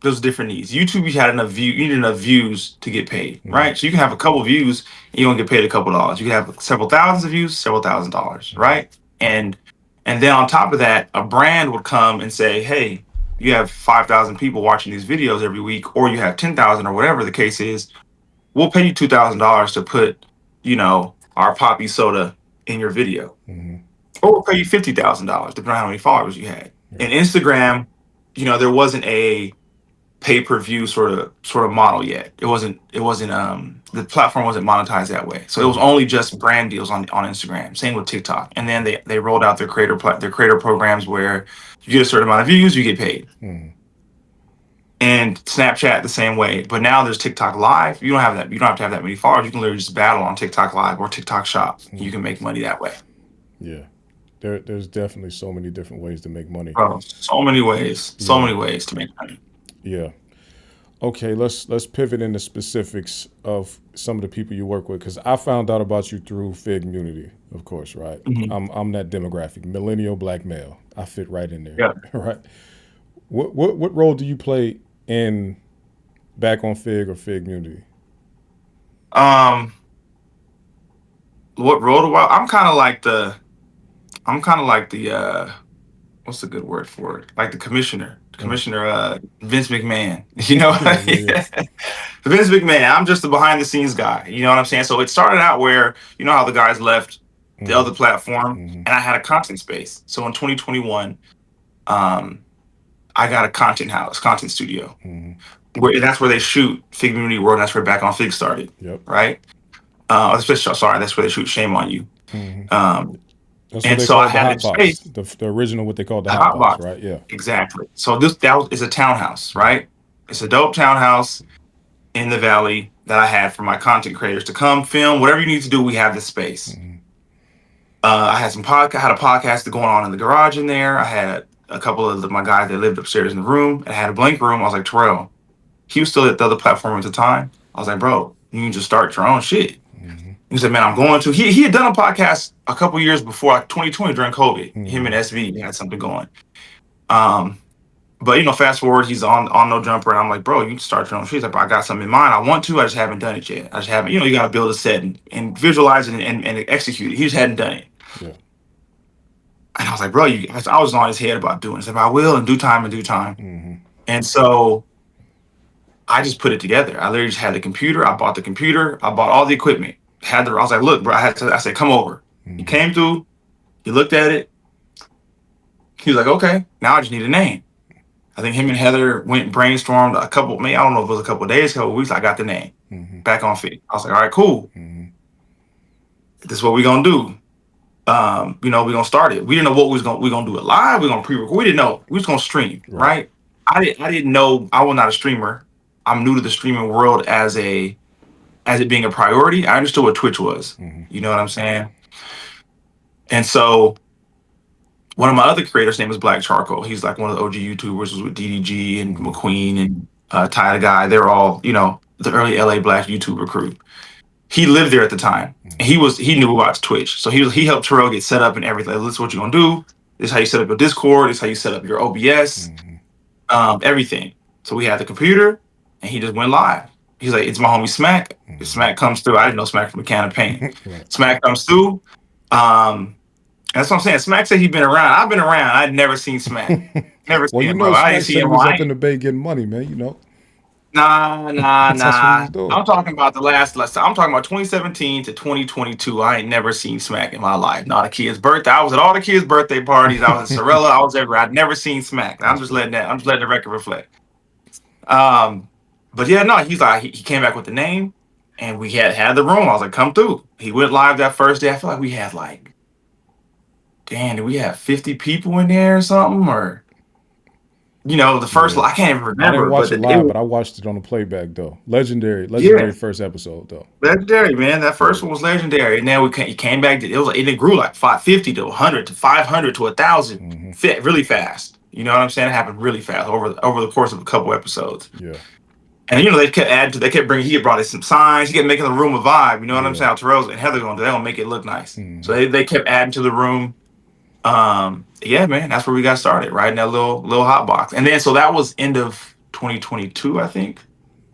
there's different needs. YouTube, you need enough views to get paid, Mm-hmm. right? So you can have a couple views and you don't get paid a couple dollars. You can have several thousands of views, several $1,000s, Mm-hmm. right? And then on top of that, a brand would come and say, hey, you have 5,000 people watching these videos every week, or you have 10,000 or whatever the case is. We'll pay you $2,000 to put, our poppy soda in your video, Mm-hmm. or we'll pay you $50,000 depending on how many followers you had. In Right. Instagram, there wasn't a pay-per-view sort of model yet. It wasn't the platform wasn't monetized that way. So it was Mm-hmm. only just brand deals on Instagram. Same with TikTok. And then they rolled out their creator programs where you get a certain amount of views, you get paid. Mm-hmm. And Snapchat the same way. But now there's TikTok Live. You don't have that. You don't have to have that many followers. You can literally just battle on TikTok Live or TikTok Shop. You Mm-hmm. can make money that way. Yeah. There's definitely so many different ways to make money. Bro, so many ways. So Yeah. many ways to make money. Yeah. Okay, let's pivot into specifics of some of the people you work with because I found out about you through Figg Community, of course, right? Mhm. I'm that demographic, millennial black male. I fit right in there, Yeah. right? What role do you play in back on Figg or Figg Community? Um, what role do I? I'm kind of like the what's the good word for it? Like the commissioner, Mm. Commissioner Vince McMahon. You know, Yeah, yeah, yeah. Vince McMahon. I'm just the behind the scenes guy. You know what I'm saying? So it started out where you know how the guys left the Mm-hmm. other platform, Mm-hmm. and I had a content space. So in 2021, um, I got a content house, content studio, Mm-hmm. where that's where they shoot Fig Community World. And that's where Back on Fig started, Yep. right? Sorry, that's where they shoot Shame on You. Mm-hmm. Um, That's what and they so I called the had hot this box. space, The original what they called the the hot hot box, box. right? Yeah. Exactly. So is a townhouse, right? It's a dope townhouse in the valley that I had for my content creators to come film whatever you need to do. We have this space. Mm-hmm. I had had a podcast going on in the garage in there. I had a couple of my guys that lived upstairs in the room, and I had a blank room. I was like, Terrell, he was still at the other platform at the time. I was like, bro, you can just start your own shit. Mm-hmm. He said, man, I'm going to. He had done a podcast a couple years before, like 2020 during COVID. Him and Mm-hmm. SV had something going. Um, but you know, fast forward, he's on No Jumper, and I'm like, bro, you can start your own shit. He's like, bro, I got something in mind. I want to. I just haven't done it yet. I just haven't. You know, you got to build a set and visualize it and execute it. He just hadn't done it. Yeah. And I was like, bro, I was on his head about doing it. He said, I will in due time, in due time. Mm-hmm. And so I just put it together. I literally just had the computer. I bought the computer. I bought all the equipment. I was like, look, bro, I said, come over. He Mm-hmm. came through. He looked at it. He was like, okay, now I just need a name. I think him and Heather went and brainstormed a couple, maybe I don't know if it was a couple of days, a couple of weeks. I got the name Mm-hmm. back on feet. I was like, all right, cool. Mm-hmm. This is what we're gonna do. You know, we're gonna start it. We didn't know what we gonna do it live. We're gonna pre-record. We didn't know. We was gonna stream, Right. right? I didn't know I was not a streamer. I'm new to the streaming world as it being a priority. I understood what Twitch was. Mm-hmm. You know what I'm saying? And so one of my other creators' name is Black Charcoal. He's like one of the OG YouTubers, was with DDG and Mm-hmm. McQueen and Ty the Guy. They're all, you know, the early LA Black YouTuber crew. He lived there at the time. And he knew about Twitch. So he helped Terrell get set up and everything. Like, this is what you're gonna do. This is how you set up your Discord. This is how you set up your OBS. Mm-hmm. Everything. So we had the computer and he just went live. He's like, it's my homie Smack. If Mm-hmm. Smack comes through, I didn't know Smack from a can of paint. Right. Smack comes through. Um, that's what I'm saying. Smack said he'd been around. I've been around. I'd never seen Smack. Never Well, seen you him, know, bro. I didn't Smack see said he him. was up in the Bay getting money, man. You know, Nah. that's what he was doing. I'm talking about the last. I'm talking about 2017 to 2022. I ain't never seen Smack in my life. Not a kid's birthday. I was at all the kids' birthday parties. I was at Sorella. I was everywhere. I'd never seen Smack. That's fair. I'm just letting the record reflect. Um, but yeah, no. He's like he came back with the name, and we had the room. I was like, come through. He went live that first day. I feel like we had like, damn, did we have 50 people in there or something? Or you know, the first Yeah. I can't even I didn't remember, watch but it it live, was but I watched it on the playback though. Legendary, yeah. legendary first episode though. Legendary, man. That first Yeah. one was legendary. And then it came back. It grew like 550 to 100 to 500 to 1,000, Mm-hmm. fit really fast. You know what I'm saying? It happened really fast over the course of a couple episodes. Yeah. And you know they kept adding to. They kept bringing. He brought in some signs. He kept making the room a vibe. You know what I'm Yeah. saying? Terrell's and Heather going. They gonna make it look nice. So Mm-hmm. they kept adding to the room. Yeah, man. That's where we got started, right in that little hot box. And then so that was end of 2022, I think.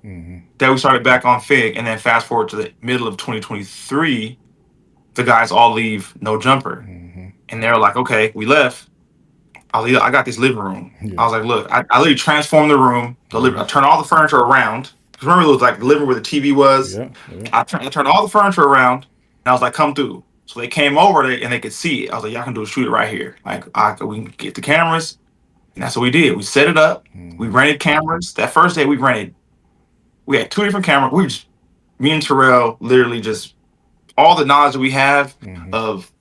Mm-hmm. That we started back on Fig, and then fast forward to the middle of 2023, the guys all leave No Jumper, Mm-hmm. and they're like, "Okay, we left. I got this living room." I Yeah. was like, "Look, I literally transformed the room. Mm-hmm. I turned all the furniture around. 'Cause remember, it was like the living room where the TV was. Yeah. Yeah. I turned all the furniture around, and I was like, "Come through." So they came over there and they could see it. I was like, "Y'all can do a shoot it right here. Like, we can get the cameras." And that's what we did. We set it up. We Mm-hmm. rented cameras. That first day, we had two different cameras. Me and Terrell literally just all the knowledge that we have Mm-hmm. of,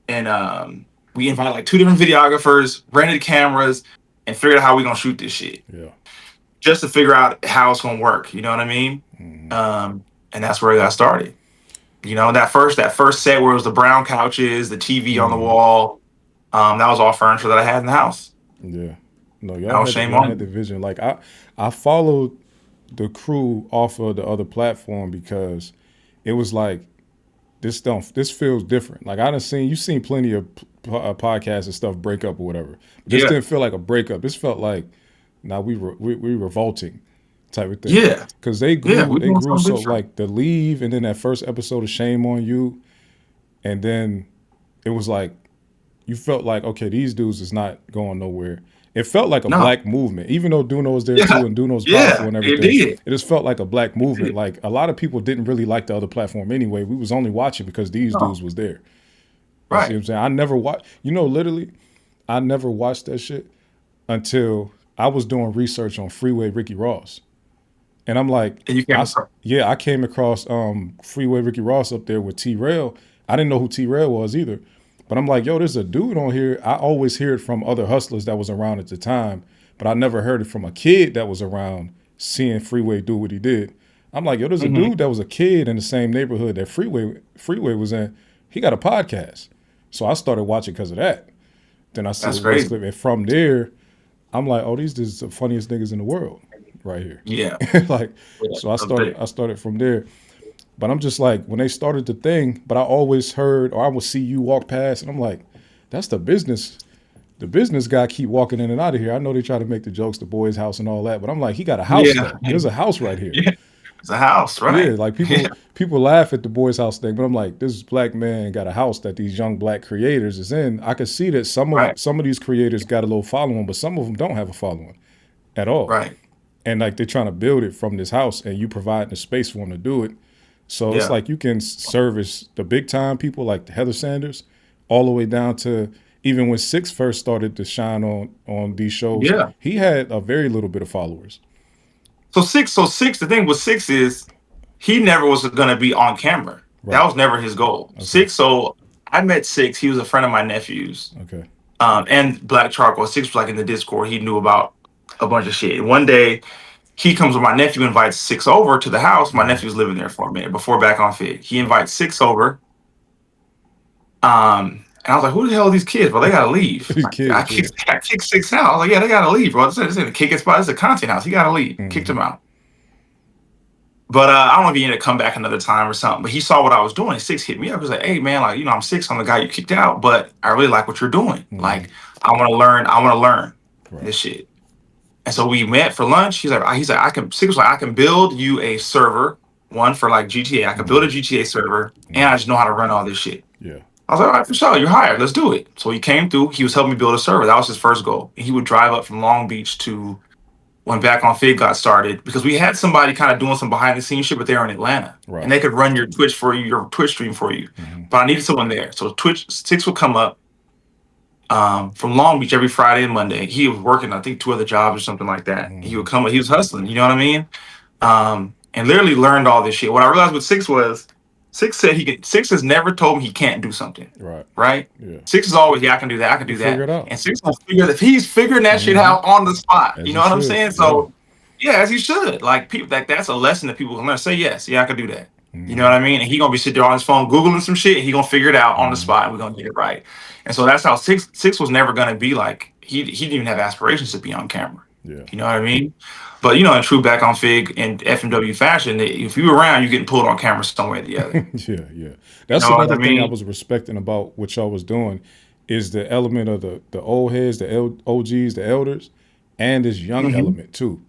and we invited like two different videographers, rented cameras, and figured out how we gonna shoot this shit. Yeah. Just to figure out how it's gonna work. You know what I mean? Mm-hmm. And that's where it got started. You know, that first set where it was the brown couches, the TV on the Mm-hmm. wall, that was all furniture that I had in the house. Yeah. No, No shame y'all on had the you. vision. Like I followed the crew off of the other platform because it was like this feels different. Like I done seen you seen plenty of podcasts and stuff break up or whatever. But this Yeah. didn't feel like a breakup. This felt like now we revolting type of thing Yeah. because Yeah. We they doing grew something so different. like the leave and then that first episode of Shame on You and then it was like you felt like okay these dudes is not going nowhere. It felt like a No. black movement, even though Duno was there Yeah. too, and Duno was powerful Yeah. and It everything. did. It just felt like a black It movement. did. Like a lot of people didn't really like the other platform anyway. We was only watching because these No. dudes was there. You see Right. what I'm saying? I never watched. You know, literally, I never watched that shit until I was doing research on Freeway Ricky Ross, and I'm like, And you came across. yeah, I came across Freeway Ricky Ross up there with T Rail. I didn't know who T Rail was either, but I'm like, yo, there's a dude on here. I always hear it from other hustlers that was around at the time, but I never heard it from a kid that was around seeing Freeway do what he did. I'm like, yo, there's a Hmm. dude that was a kid in the same neighborhood that Freeway was in. He got a podcast. So I started watching because of that. Then I see the That's Wiz crazy. clip, and from there, I'm like, oh, these is the funniest niggas in the world, right here. Yeah. Like, Yeah. so I A started. bit. I started from there. But I'm just like, when they started the thing, but I always heard, or I would see you walk past, and I'm like, that's the business. The business guy keep walking in and out of here. I know they try to make the jokes, the boys' house and all that, but I'm like, he got a house Yeah. though. There's a house right here. Yeah. It's a house, Yeah, right? like Yeah. people laugh at the boys' house thing, but I'm like, this black man got a house that these young black creators is in. I could see that Right. some of these creators got a little following, but some of them don't have a following at all. Right. And like they're trying to build it from this house, and you provide the space for them to do it. So it's Yeah. like you can service the big time people like Heather Sanders, all the way down to even when Six first started to shine on these shows, Yeah. he had a very little bit of followers. So six. The thing with six is he never was going to be on camera. That Right. was never his goal. Okay. Six. So I met Six. He was a friend of my nephew's. Okay. And Black Charcoal. Six was like in the Discord. He knew about a bunch of shit. One day he comes with my nephew, invites Six over to the house. My Mm-hmm. nephew's living there for a minute before back on Figg. He Right. invites Six over. And I was like, who the hell are these kids? Bro, they gotta leave. These kids, yeah. I kicked Six out. I was like, yeah, they gotta leave, bro. This ain't a kick spot. This is a content house. He gotta leave. Kicked Mm-hmm. him out. But I don't know if he ended up come back another time or something. But he saw what I was doing. Six hit me up. He was like, "Hey man, like I'm Six. I'm the guy you kicked out, but I really like what you're doing. Mm-hmm. Like I want to learn. I want to learn Right. this shit." And so we met for lunch. He's like, I can. Six was like, I can build you a server, one for like GTA. I can build a Mm-hmm. GTA server, and Mm-hmm. I just know how to run all this shit. Yeah. I was like, all right, for sure, you're hired. Let's do it. So he came through. He was helping me build a server. That was his first goal. And he would drive up from Long Beach to when Back on Fig got started because we had somebody kind of doing some behind the scenes shit, but they were in Atlanta and Right. they could run your Twitch for you, your Twitch stream for you. Mm-hmm. But I needed someone there. So Twitch Six would come up from Long Beach every Friday and Monday. He was working, I think, two other jobs or something like that. He Mm-hmm. would come, he was hustling, you know what I mean? And literally learned all this shit. What I realized with Six was Six said he could, Six has never told me he can't do something, Right. right? Yeah. Six is always, yeah, I can do that, I can You do figure that. it out. And Six will figure that he's figuring that shit Mm-hmm. out on the spot. As You he know what I'm should. saying? Yeah. So yeah, as he should. Like people that's a lesson that people can learn. Say yes, yeah, I can do that. You know Mm-hmm. what I mean? And he gonna be sitting there on his phone googling some shit. And he gonna figure it out on the Mm-hmm. spot. And we're gonna get it right. And so that's how Six was never gonna be like he didn't even have aspirations to be on camera. Yeah. You know what I mean? But you know, in true Back on Fig and FMW fashion, if you were around, you're getting pulled on camera somewhere or the other. Yeah, yeah. You That's know what another I thing I mean? was respecting about what y'all was doing is the element of the old heads, OGs, the elders, and this young Hmm. element too.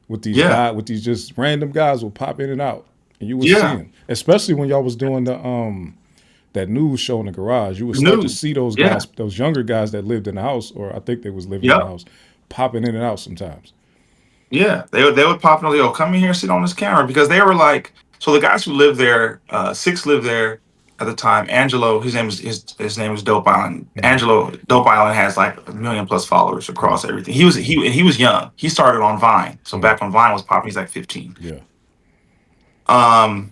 With these Yeah, guys, with these just random guys will pop in and out, and you would see yeah. them. Especially when y'all was doing the that news show in the garage, you would The start to news. see those Yeah, guys, those younger guys that lived in the house, or I think they was living in the yep. house, popping in and out sometimes. Yeah, they would pop in. Yo, come in here, and sit on this camera because they were like, so the guys who lived there, Six lived there at the time. Angelo, his name was Dope Island. Hmm. Angelo Dope Island has like 1 million plus followers Right. across everything. He was young. He started on Vine, so Hmm. back when Vine was popping, he's like 15. Yeah. Um,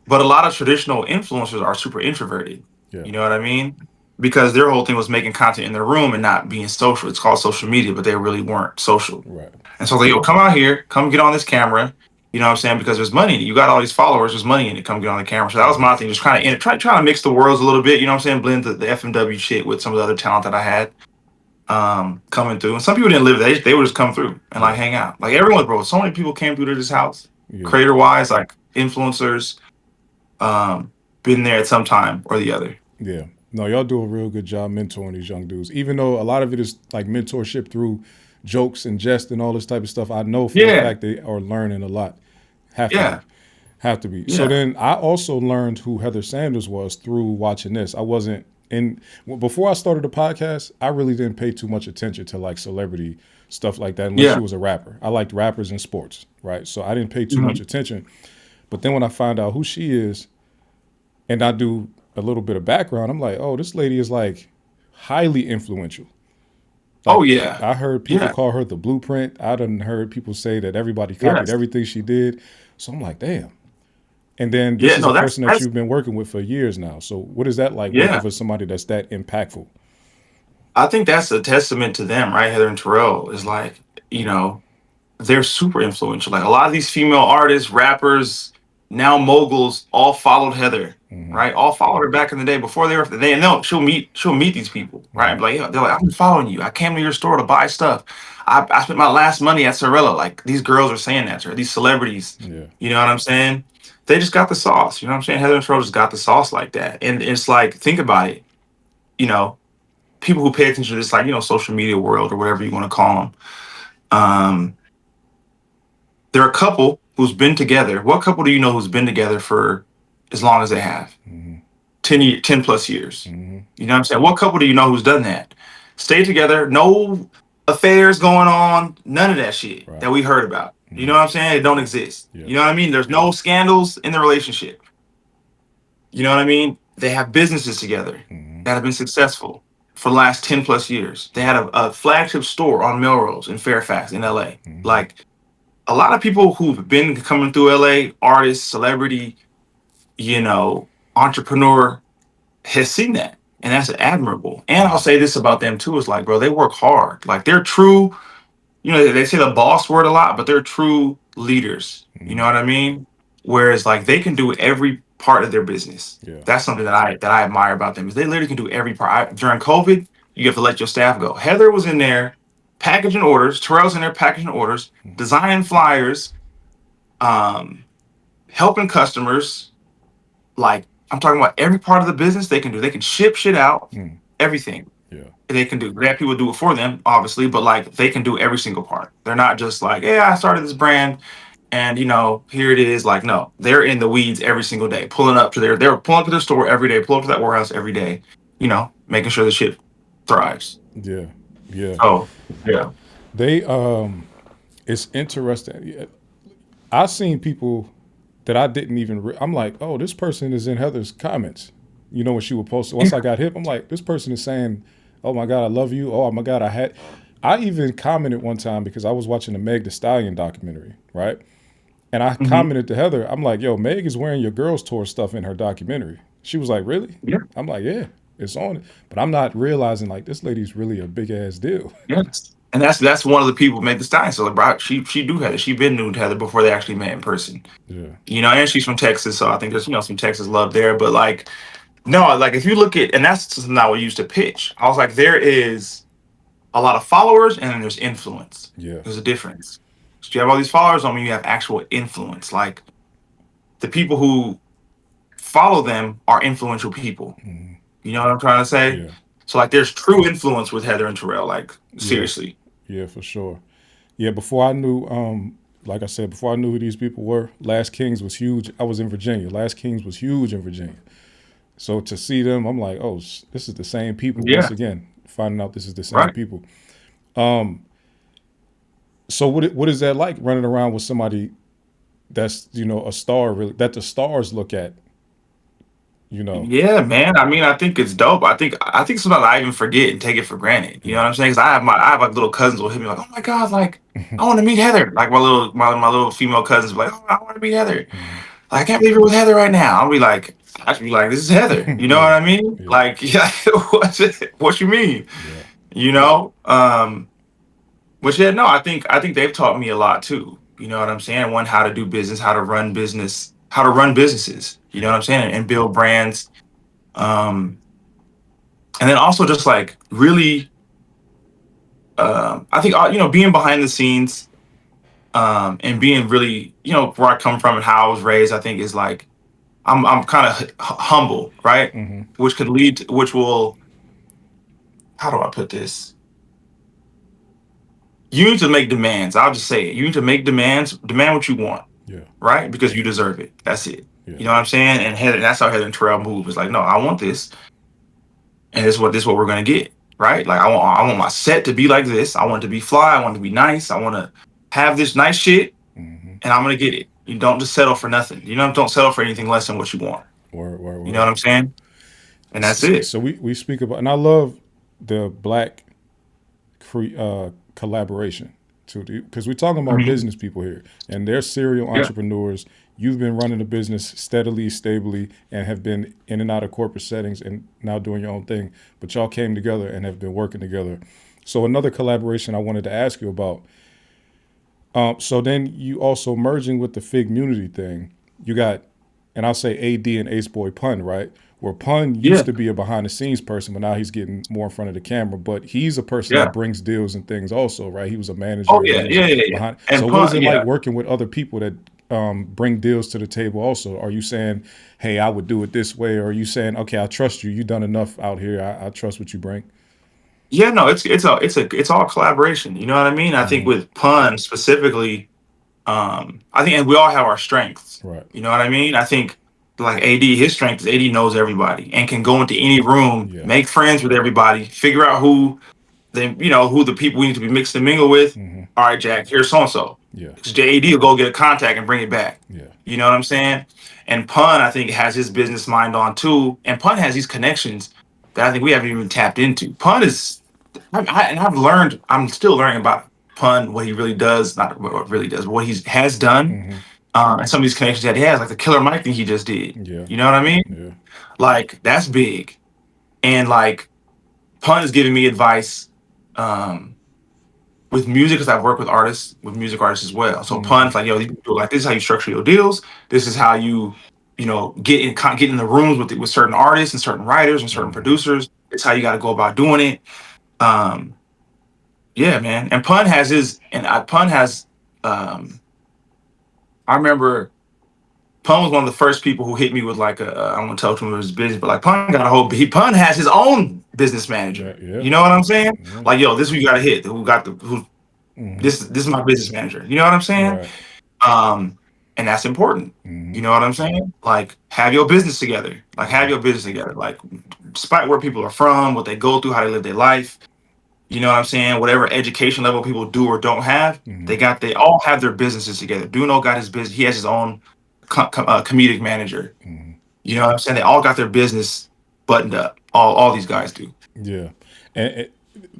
but a lot of traditional influencers are super introverted. Yeah. You know what I mean? Because their whole thing was making content in their room and not being social. It's called social media, but they really weren't social. Right. And so they go, come out here, come get on this camera. You know what I'm saying? Because there's money in it. You got all these followers, there's money in it. Come get on the camera. So that was Hmm. my thing, just trying to mix the worlds a little bit. You know what I'm saying? Blend the FMW shit with some of the other talent that I had. coming through. And some people didn't live there. They would just come through and like Yeah. hang out. Like everyone, bro. So many people came through to this house, Yeah. creator wise, like influencers, been there at some time or the other. Yeah. No, y'all do a real good job mentoring these young dudes. Even though a lot of it is like mentorship through jokes and jest and all this type of stuff, I know for a Yeah, fact they are learning a lot. Have to be. yeah, Have to be. So yeah. then I also learned who Heather Sanders was through watching this. I wasn't in before I started the podcast, I really didn't pay too much attention to like celebrity stuff like that unless Yeah. you was a rapper. I liked rappers and sports, right? So I didn't pay too much Hmm. attention. But then when I find out who she is and I do a little bit of background, I'm like, oh, this lady is like highly influential. Oh Like yeah. I heard people Yeah. call her the blueprint. I done heard people say that everybody copied Yes. everything she did. So I'm like, damn. And then this Yeah. is a No, person that that's you've been working with for years now. So what is that like working yeah. for somebody that's that impactful? I think that's a testament to them, right? Heather and Terrell is like, you know, they're super influential. Like a lot of these female artists, rappers, now moguls, all followed Heather, Mm-hmm. right? All followed her back in the day before they were. They know she'll meet these people, right? Mm-hmm. Like yeah, they're like, I'm following you. I came to your store to buy stuff. I spent my last money at Sorella. Like these girls are saying that to her. These celebrities, Yeah. you know what I'm saying? They just got the sauce. You know what I'm saying? Heather and Terrell just got the sauce like that. And it's like, think about it. You know, people who pay attention to this, like social media world or whatever you want to call them. Um, They're a couple who's been together. What couple do you know who's been together for as long as they have? Mm-hmm. 10 plus years. Mm-hmm. You know what I'm saying? What couple do you know who's done that? Stay together, no affairs going on, none of that shit Right. that we heard about. You know Mm-hmm. what I'm saying? It don't exist. Yeah. You know what I mean? There's no scandals in the relationship. You know what I mean? They have businesses together Mm-hmm. that have been successful for the last 10 plus years. They had a flagship store on Melrose in Fairfax in LA. Mm-hmm. Like a lot of people who've been coming through LA, artists, celebrity, entrepreneur, has seen that. And that's admirable. And I'll say this about them too is like, bro, they work hard. Like they're true, they say the boss word a lot, but they're true leaders. You Mm-hmm. know what I mean? Whereas like they can do every part of their business. Yeah. That's something that I admire about them is they literally can do every part. During COVID, you have to let your staff go. Heather was in there packaging orders. Terrell's in there packaging orders, designing flyers, um, helping customers. Like I'm talking about every part of the business they can do. They can ship shit out, Mm. everything Yeah. they can do. They have people do it for them, obviously, but like they can do every single part. They're not just like, yeah, I started this brand and here it is. Like, no, they're in the weeds every single day, pulling up to they're pulling up to their store every day, pull up to that warehouse every day, making sure the shit thrives. Yeah. Yeah. So yeah. They it's interesting. Yeah, I seen people that I didn't even I'm like, "Oh, this person is in Heather's comments." When she would post once I got hip, I'm like, "This person is saying, "Oh my god, I love you." Oh my god, I even commented one time because I was watching the Meg Thee Stallion documentary, right? And I Hmm. commented to Heather, I'm like, "Yo, Meg is wearing your girls tour stuff in her documentary." She was like, "Really?" Yeah. I'm like, "Yeah, it's on it." But I'm not realizing like this lady's really a big ass deal. Yes. And that's one of the people who made the Stein. So like, bro, she do Heather. She been new to Heather before they actually met in person. Yeah. And she's from Texas, so I think there's some Texas love there. But like, no, like if you look at, and that's something I would use to pitch. I was like, there is a lot of followers, and then there's influence. Yeah. There's a difference. So you have all these followers, I mean, you have actual influence. Like the people who follow them are influential people. Mhm. You know what I'm trying to say? Yeah. So like, there's true influence with Heather and Terrell. Like Yeah. seriously. Yeah, for sure. Yeah, before I knew, like I said, before I knew who these people were, Last Kings was huge. I was in Virginia. Last Kings was huge in Virginia. So to see them, I'm like, oh, this is the same people. Once Yeah. again, finding out this is the same Right. people. Um, so what is that like running around with somebody that's a star really that the stars look at? You know, Yeah, man. I mean, I think it's dope. I think sometimes I even forget and take it for granted. You know yeah, what I'm saying? Because I have like little cousins will hit me like, oh my god, like I want to meet Heather. Like my little female cousins be like, oh, I want to meet Heather. Mhm. Like, I can't believe you're with Heather right now. I should be like, this is Heather. You know what yeah, I mean? yeah, Like, yeah, what you mean? yeah, You know? Which yeah, no, I think they've taught me a lot too. You know what I'm saying? One, how to do business, how to run businesses. You know yeah, what I'm saying? And build brands. Um, and then also just like really I think being behind the scenes, and being really, where I come from and how I was raised, I think is like I'm kind of humble, right? Which could lead to, which will, how do I put this? You need to make demands. I'll just say it. You need to make demands. Demand what you want, Yeah. right? Because you deserve it. That's it. Yeah. You know what I'm saying? And that's how Heather and Terrell move. It's like, no, I want this, and this is what we're gonna get, right? Like I want my set to be like this. I want it to be fly. I want it to be nice. I want to have this nice shit, and I'm gonna get it. You don't just settle for nothing. Don't settle for anything less than what you want. Word, word, You know what word. I'm saying? And that's it. So we speak about, and I love the black collaboration too, because we're talking about Mhm. business people here, and they're serial Yeah. entrepreneurs. You've been running a business steadily, stably, and have been in and out of corporate settings, and now doing your own thing. But y'all came together and have been working together. So another collaboration I wanted to ask you about. So then you also merging with the Figg Munity thing. You got, and I'll say AD and Ace Boy Pun, right? Where Pun used Yeah. to be a behind the scenes person, but now he's getting more in front of the camera. But he's a person that Yeah. brings deals and things also, right? He was a Oh manager and yeah. he was Yeah. Yeah. Yeah. behind. And So what is pun. it like Yeah. working with other people that bring deals to the table also? Are you saying, hey, I would do it this way? Or are you saying, okay, I trust you. You've done enough out here. I trust what you bring? Yeah. No, it's all collaboration. You know what I mean? I think with pun specifically, I think, and we all have our strengths. Right. You know what I mean? I think like AD, his strength is AD knows everybody and can go into any room, Yeah. make friends with everybody, figure out who the people we need to be mixed and mingle with. All right, Jack, here's so and so. Yeah. Because JAD will go get a contact and bring it back. Yeah. You know what I'm saying? And Pun, I think, has his business mind on too. And Pun has these connections that I think we haven't even tapped into. Pun is, and I've learned, I'm still learning about Pun, what he really does, not what really does, but what he has done, and some of these connections that he has, like the Killer Mike thing he just did. Yeah. You know what I mean? Yeah. Like, that's big. And like, Pun is giving me advice. Um, with music, because I've worked with artists, with music artists as well. So Pun's like, yo, you do like this is how you structure your deals. This is how you, get in the rooms with certain artists and certain writers and certain producers. It's how you got to go about doing it. Um, yeah, man. And Pun has. Um, I remember Pun was one of the first people who hit me with like I don't want to tell too much of his business, but like Pun got a whole. Pun has his own business Yeah. manager. Yeah. You know what I'm saying? Yeah. Like, yo, this who you got to hit. Who this is my business manager. You know what I'm saying? Right. Um, and that's important. You know what I'm saying? Like, have your business together. Like, have your business together. Like, despite where people are from, what they go through, how they live their life. You know what I'm saying? Whatever education level people do or don't have, they all have their businesses together. Duno got his business. He has his own comedic manager. You know what I'm saying? They all got their business buttoned up. All these guys do. Yeah, and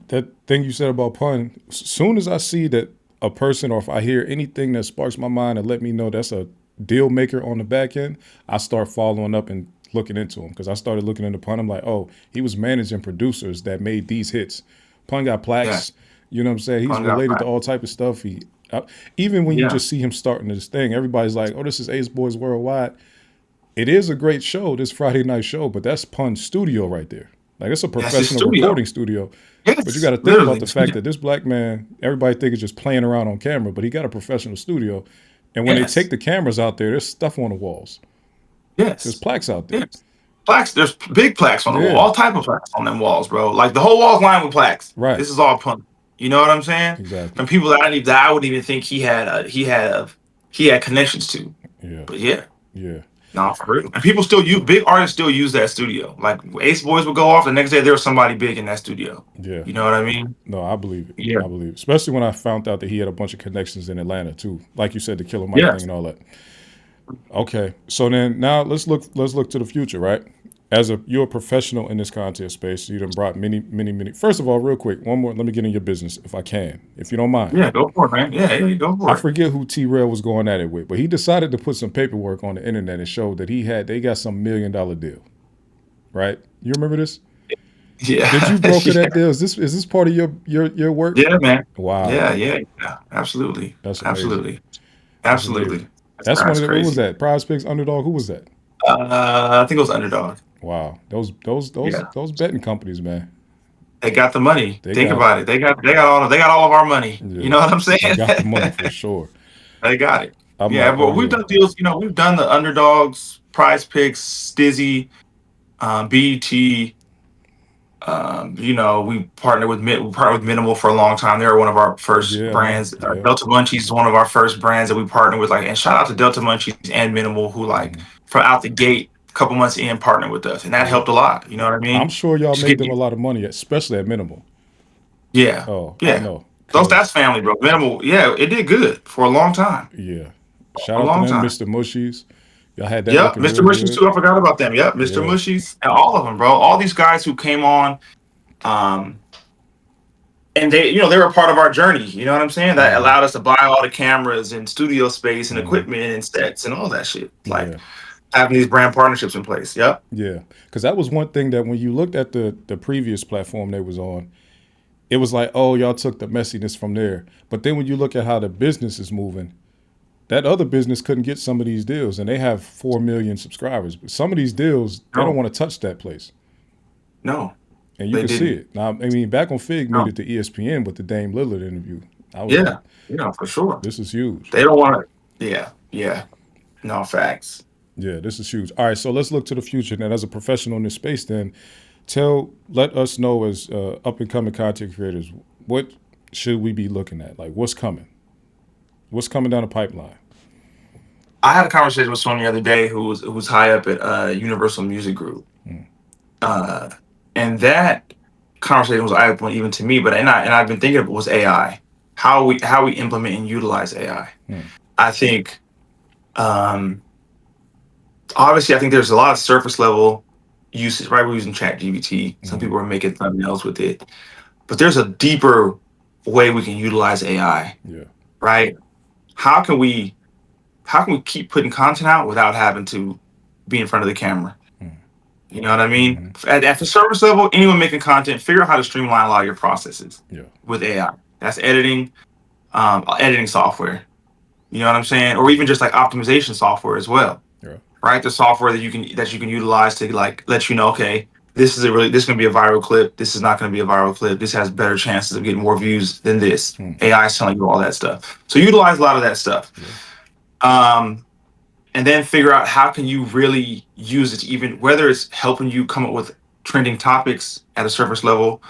that thing you said about Pun. Soon as I see that a person, or if I hear anything that sparks my mind and let me know that's a deal maker on the back end, I start following up and looking into him because I started looking into Pun. I'm like, oh, he was managing producers that made these hits. Pun got Yeah. plaques. You know what I'm saying? He's Pun got related to back. all type of stuff. Even when you Yeah. just see him starting this thing, everybody's like, oh, this is Ace Boys Worldwide. It is a great show, this Friday night show, but that's Pun's studio right there. Like it's a That's his professional studio. recording studio. But you got Yes. to think about Literally. the fact that this black man, everybody think is just playing around on camera, but he got a professional studio. And when they take Yes. the cameras out there, there's stuff on the walls. There's Yes. plaques out there. Yes. Plaques. There's big plaques on the wall. Yeah, All type of plaques on them walls, bro. Like the whole wall's lined with plaques. right. This is all punk. You know what I'm saying? Exactly. From people that I wouldn't even think he had connections to. Yeah, But yeah, yeah, no, for real. And people still use big artists still use that studio. Like Ace Boys would go off the next day. There was somebody big in that studio. yeah. You know what I mean? No, I believe it. Yeah. I believe it. Especially when I found out that he had a bunch of connections in Atlanta too. Like you said, the Killer Mike thing Yes. and all that. Okay, so then now let's look to the future, right? You're a professional in this content space. You done brought many. First of all, real quick, one more. Let me get in your business if I can, if you don't mind. Yeah. Go for it, man. Yeah. Yeah. Go I for it. forget who T Rail was going at it with, but he decided to put some paperwork on the internet and showed that they got some $1 million deal, right? You remember this? Did Yeah. you broker Yeah. that deal? Is this part of your work? Yeah, man. Wow, Yeah. Yeah. Yeah. Absolutely. that's amazing. Absolutely. That's amazing. Absolutely. That's one That's of the, what was crazy. that? Prize Picks Underdog. Who was that? I think it was Underdog. Wow, those Yeah. betting companies, man. They got the money. They Think got about it. They got all of our money. You yeah, know what I'm they saying? got the money for sure. They got it. I'm Yeah, like, oh but we've yeah, done deals. We've done the underdogs, Prize Picks, Stizzy, BET. We partnered with Minimal for a long time. They were one of our first yeah, man, brands. yeah, Delta Munchies is one of our first brands that we partnered with. Like, and shout out to Delta Munchies and Minimal, who like hmm from out the gate, a couple months in, partnered with us, and that yeah. helped a lot. You know what I I'm mean? sure y'all Just made get them a lot of money, especially at minimal. yeah, Oh, I yeah. know, Those that's cause family, bro. Minimal, yeah, it did good for a long time. yeah. Shout A out to long them, time. Mr. Mushies. Y'all had that Yep, looking Mr. real Mushies good. too. I forgot about them. Yep, Mr. Yeah, Mushies, and all of them, bro. All these guys who came on, um, and they were a part of our journey. You know what I'm saying? That hmm allowed us to buy all the cameras and studio space and hmm equipment and sets and all that shit. Like yeah, having these brand partnerships in place. Yep. yeah. Cause that was one thing that when you looked at the previous platform they was on, it was like, oh, y'all took the messiness from there. But then when you look at how the business is moving, that other business couldn't get some of these deals, and they have 4 million subscribers. But some of these deals, they don't No, want to touch that place, no, and you they can see didn't. it. Now, I mean, back on Fig made No. it to ESPN with the Dame Lillard interview. I was like, Yeah. Yeah, for sure. this is huge. They don't want to. Yeah. Yeah. No facts. Yeah, this is huge. All right, so let's look to the future. And as a professional in this space, then let us know as up and coming content creators, what should we be looking at? Like, what's coming? What's coming down the pipeline? I had a conversation with someone the other day who was high up at Universal Music Group, Mm, uh, and that conversation was eye opening even to me. But I've been thinking of was AI, how we implement and utilize AI. mm, I think um, obviously I think there's a lot of surface level usage. Right, we're using Chat GBT. Some mm-hmm. people are making thumbnails with it, but there's a deeper way we can utilize AI. Yeah. Right? How can we how can we keep putting content out without having to be in front of the camera? You know what I mean? Mm-hmm. At the service level, anyone making content, figure out how to streamline a lot of your processes Yeah. with AI. That's editing software. You know what I'm saying? Or even just like optimization software as well, Yeah. right? The software that you can utilize to like let you know, okay, this is gonna be a viral clip. This is not gonna be a viral clip. This has better chances of getting more views than this. Mm-hmm. AI is telling you all that stuff. So utilize a lot of that stuff. Yeah. Um, and then figure out how can you really use it to even whether it's helping you come up with trending topics at a surface level,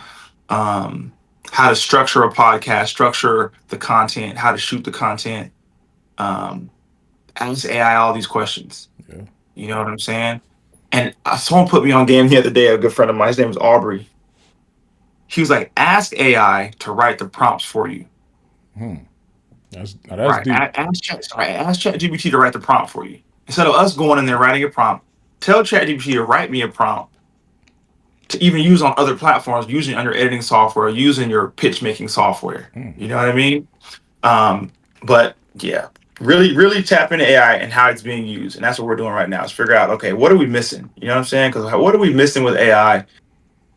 um, how to structure a podcast, structure the content, how to shoot the content, um, ask AI all these questions. Yeah. You know what I'm saying? And someone put me on game the other day, a good friend of mine, his name was Aubrey. He was like, ask AI to write the prompts for you. Hmm. That's Right. deep. Ask ChatGPT to write the prompt for you. Instead of us going in there writing a prompt, tell ChatGPT to write me a prompt to even use on other platforms, using under editing software, using your pitch making software. Mm. You know what I mean? Um, but yeah, really, really tap into AI and how it's being used. And that's what we're doing right now is figure out, okay, what are we missing? You know what I'm saying? Because what are we missing with AI?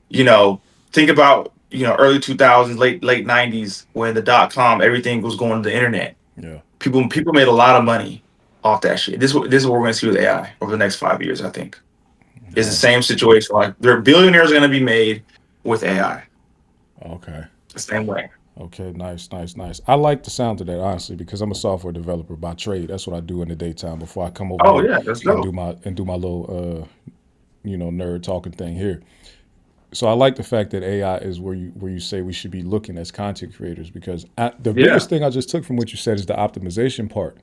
You know, think about, early 2000s, late 90s when the .com, everything was going to the internet. Yeah. People made a lot of money off that shit. This is what we're going to see with AI over the next 5 years. I think is the Oh, same situation. Like there are billionaires going to be made with AI okay. the same way. Okay, nice, nice, nice. I like the sound of that honestly because I'm a software developer by trade. That's what I do in the daytime before I come over Oh here yeah, that's and dope. do my little nerd talking thing here. So I like the fact that AI is where you say we should be looking as content creators because the Yeah. biggest thing I just took from what you said is the optimization part.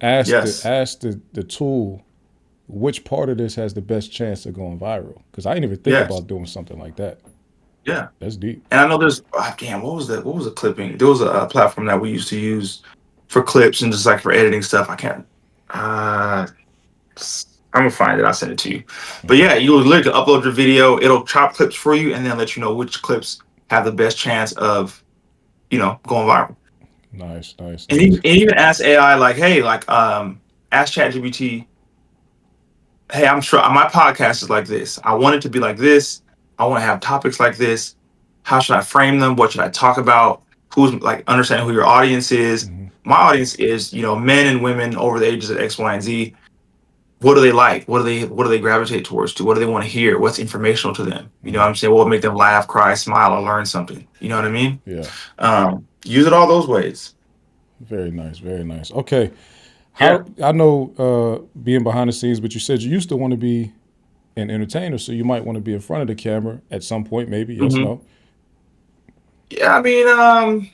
Ask Yes. the tool which part of this has the best chance of going viral because I didn't even think Yes. about doing something like that. Yeah. That's deep. And I know there's damn, what was the clipping? There was a platform that we used to use for clips and just like for editing stuff. I can't. Uh, I'm gonna find it. I'll send it to you. But Okay. yeah, you will literally upload your video. It'll chop clips for you and then let you know which clips have the best chance of going viral. Nice, nice, And nice. even ask AI like, hey, like ask ChatGPT, hey, I'm sure my podcast is like this. I want it to be like this. I want to have topics like this. How should I frame them? What should I talk about? Who's like understanding who your audience is? Hmm. My audience is, men and women over the ages of X, Y, and Z. what do they like? What do they gravitate towards to? What do they want to hear? What's informational to them? You know what Mm-hmm. I'm saying? What will make them laugh, cry, smile, or learn something? You know what I mean? Yeah. Use it all those ways. Very nice. Very nice. Okay. Yeah. How I know being behind the scenes, but you said you used to want to be an entertainer, so you might want to be in front of the camera at some point, maybe. Yes, hmm no. Yeah, I mean,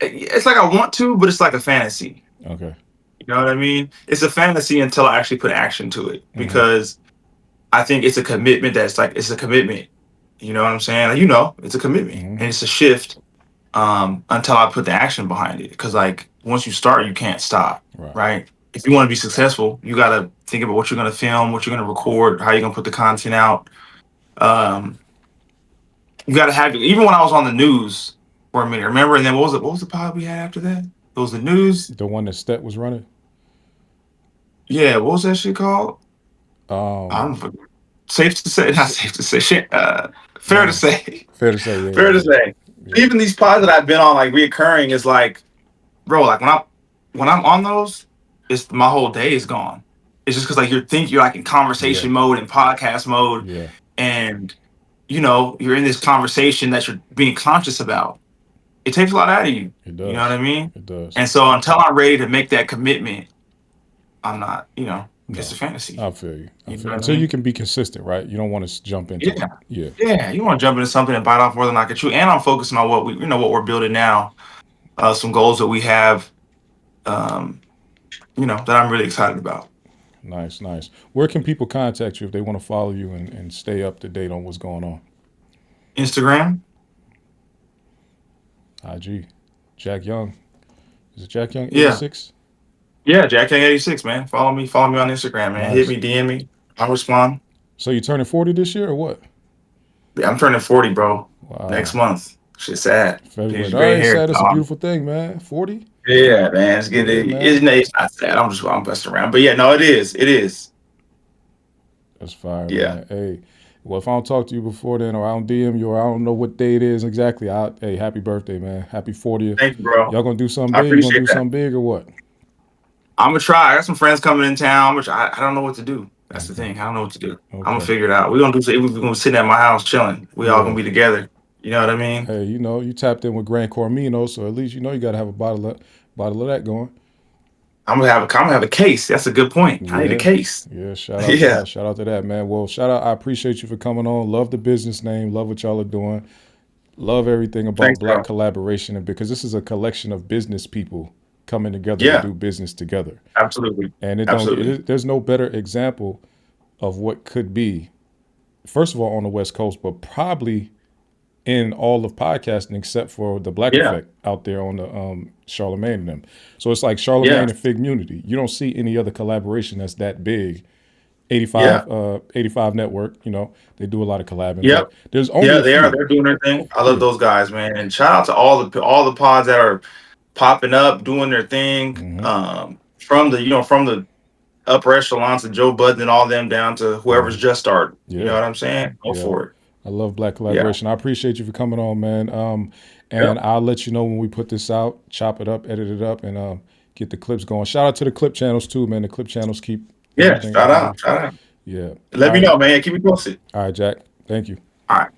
it's like I want to, but it's like a fantasy. Okay. You know what I mean? It's a fantasy until I actually put action to it Mm-hmm. because I think it's a commitment that's like it's a commitment. You know what I'm saying? Like, it's a commitment Mm-hmm. and it's a shift until I put the action behind it. Because like once you start, you can't stop, Right. right? If you want to be successful, you got to think about what you're going to film, what you're going to record, how you're going to put the content out. Um, you got to have even when I was on the news for a minute, remember? And then what was the pod we had after that? It was the news. The one that Stet was running. Yeah, what was that shit called? I Um, don't know. Safe to say, not s- safe to say, shit. Fair to man, say, fair to say, fair to yeah, say. yeah, Even these pods that I've been on, like reoccurring, is like, bro, like when I'm on those, it's my whole day is gone. It's just because like you're like in yeah, conversation mode and podcast mode, yeah. and you're in this conversation that you're being conscious about. It takes a lot out of you. It You know what does. I mean? It does. And so until I'm ready to make that commitment, I'm not. It's No, a fantasy. I feel you. I You feel know you. what I Until you mean? can be consistent, right? You don't want to jump into it. Yeah. Yeah, Yeah, you want to jump into something and bite off more than I can chew. And I'm focusing on what we're building now. Some goals that we have, um, that I'm really excited about. nice, nice. Where can people contact you if they want to follow you and stay up to date on what's going on? Instagram, IG, Jack Young. Is it Jack Young yeah, 86? yeah, Jack King 86, man. Follow me on Instagram, man. Hit Nice. me, DM me, I'll respond. So you turning 40 this year or what? Yeah, I'm turning 40, bro. Next Wow. month. Shit sad. February. Here's All your gray right, hair. sad. That's a beautiful thing, man. 40? Yeah, man. It's Yeah, getting man. it's not sad. I'm busting around, but yeah, no, it is. It is. That's fire, Yeah. man. Hey, well, if I don't talk to you before then, or I don't DM you, or I don't know what day it is exactly, hey, happy birthday, man. Happy 40th. Thank you, bro. Y'all gonna do something I big? You gonna appreciate do that. something big or what? I'm gonna try. I got some friends coming in town, which I don't know what to do. That's the Okay. thing. I don't know what to do. I'm gonna Okay. figure it out. We're gonna do. We're gonna be sitting at my house chilling. We all gonna Yeah. be together. You know what I mean? Hey, you tapped in with Grand Cormino, so at least you gotta have a bottle of that going. I'm gonna have a case. That's a good point. I need a Yeah. case. Yeah. Shout out to Yeah. that. Shout out to that, man. Well, shout out. I appreciate you for coming on. Love the business name. Love what y'all are doing. Love everything about Thanks, Black bro. collaboration, and because this is a collection of business people coming together to Yeah. do business together. Absolutely. And it don't Absolutely. there's no better example of what could be, first of all, on the West Coast, but probably in all of podcasting except for the Black Yeah. Effect out there on the Charlemagne and them. So it's like Yeah. Charlemagne and Figg Munity. You don't see any other collaboration that's that big. Yeah. 85 network, they do a lot of collabing, but Yep. there's only Yeah. a They are. few. They're doing their thing. I love Yeah. those guys, man. And shout out to all the pods that are popping up, doing their thing. Hmm. From the upper echelons of Joe Budden and all them down to whoever's Hmm. just started. You know Yeah. what I'm saying? Go Yeah. for it. I love Black Yeah. collaboration. I appreciate you for coming on, man. Yep. And I'll let you know when we put this out, chop it up, edit it up, and get the clips going. Shout out to the clip channels too, man. The clip channels keep Yeah. everything Shout up and out. moving. Shout out. Yeah. Let All me right. know, man. Keep me posted. All right, Jack. Thank you. All right.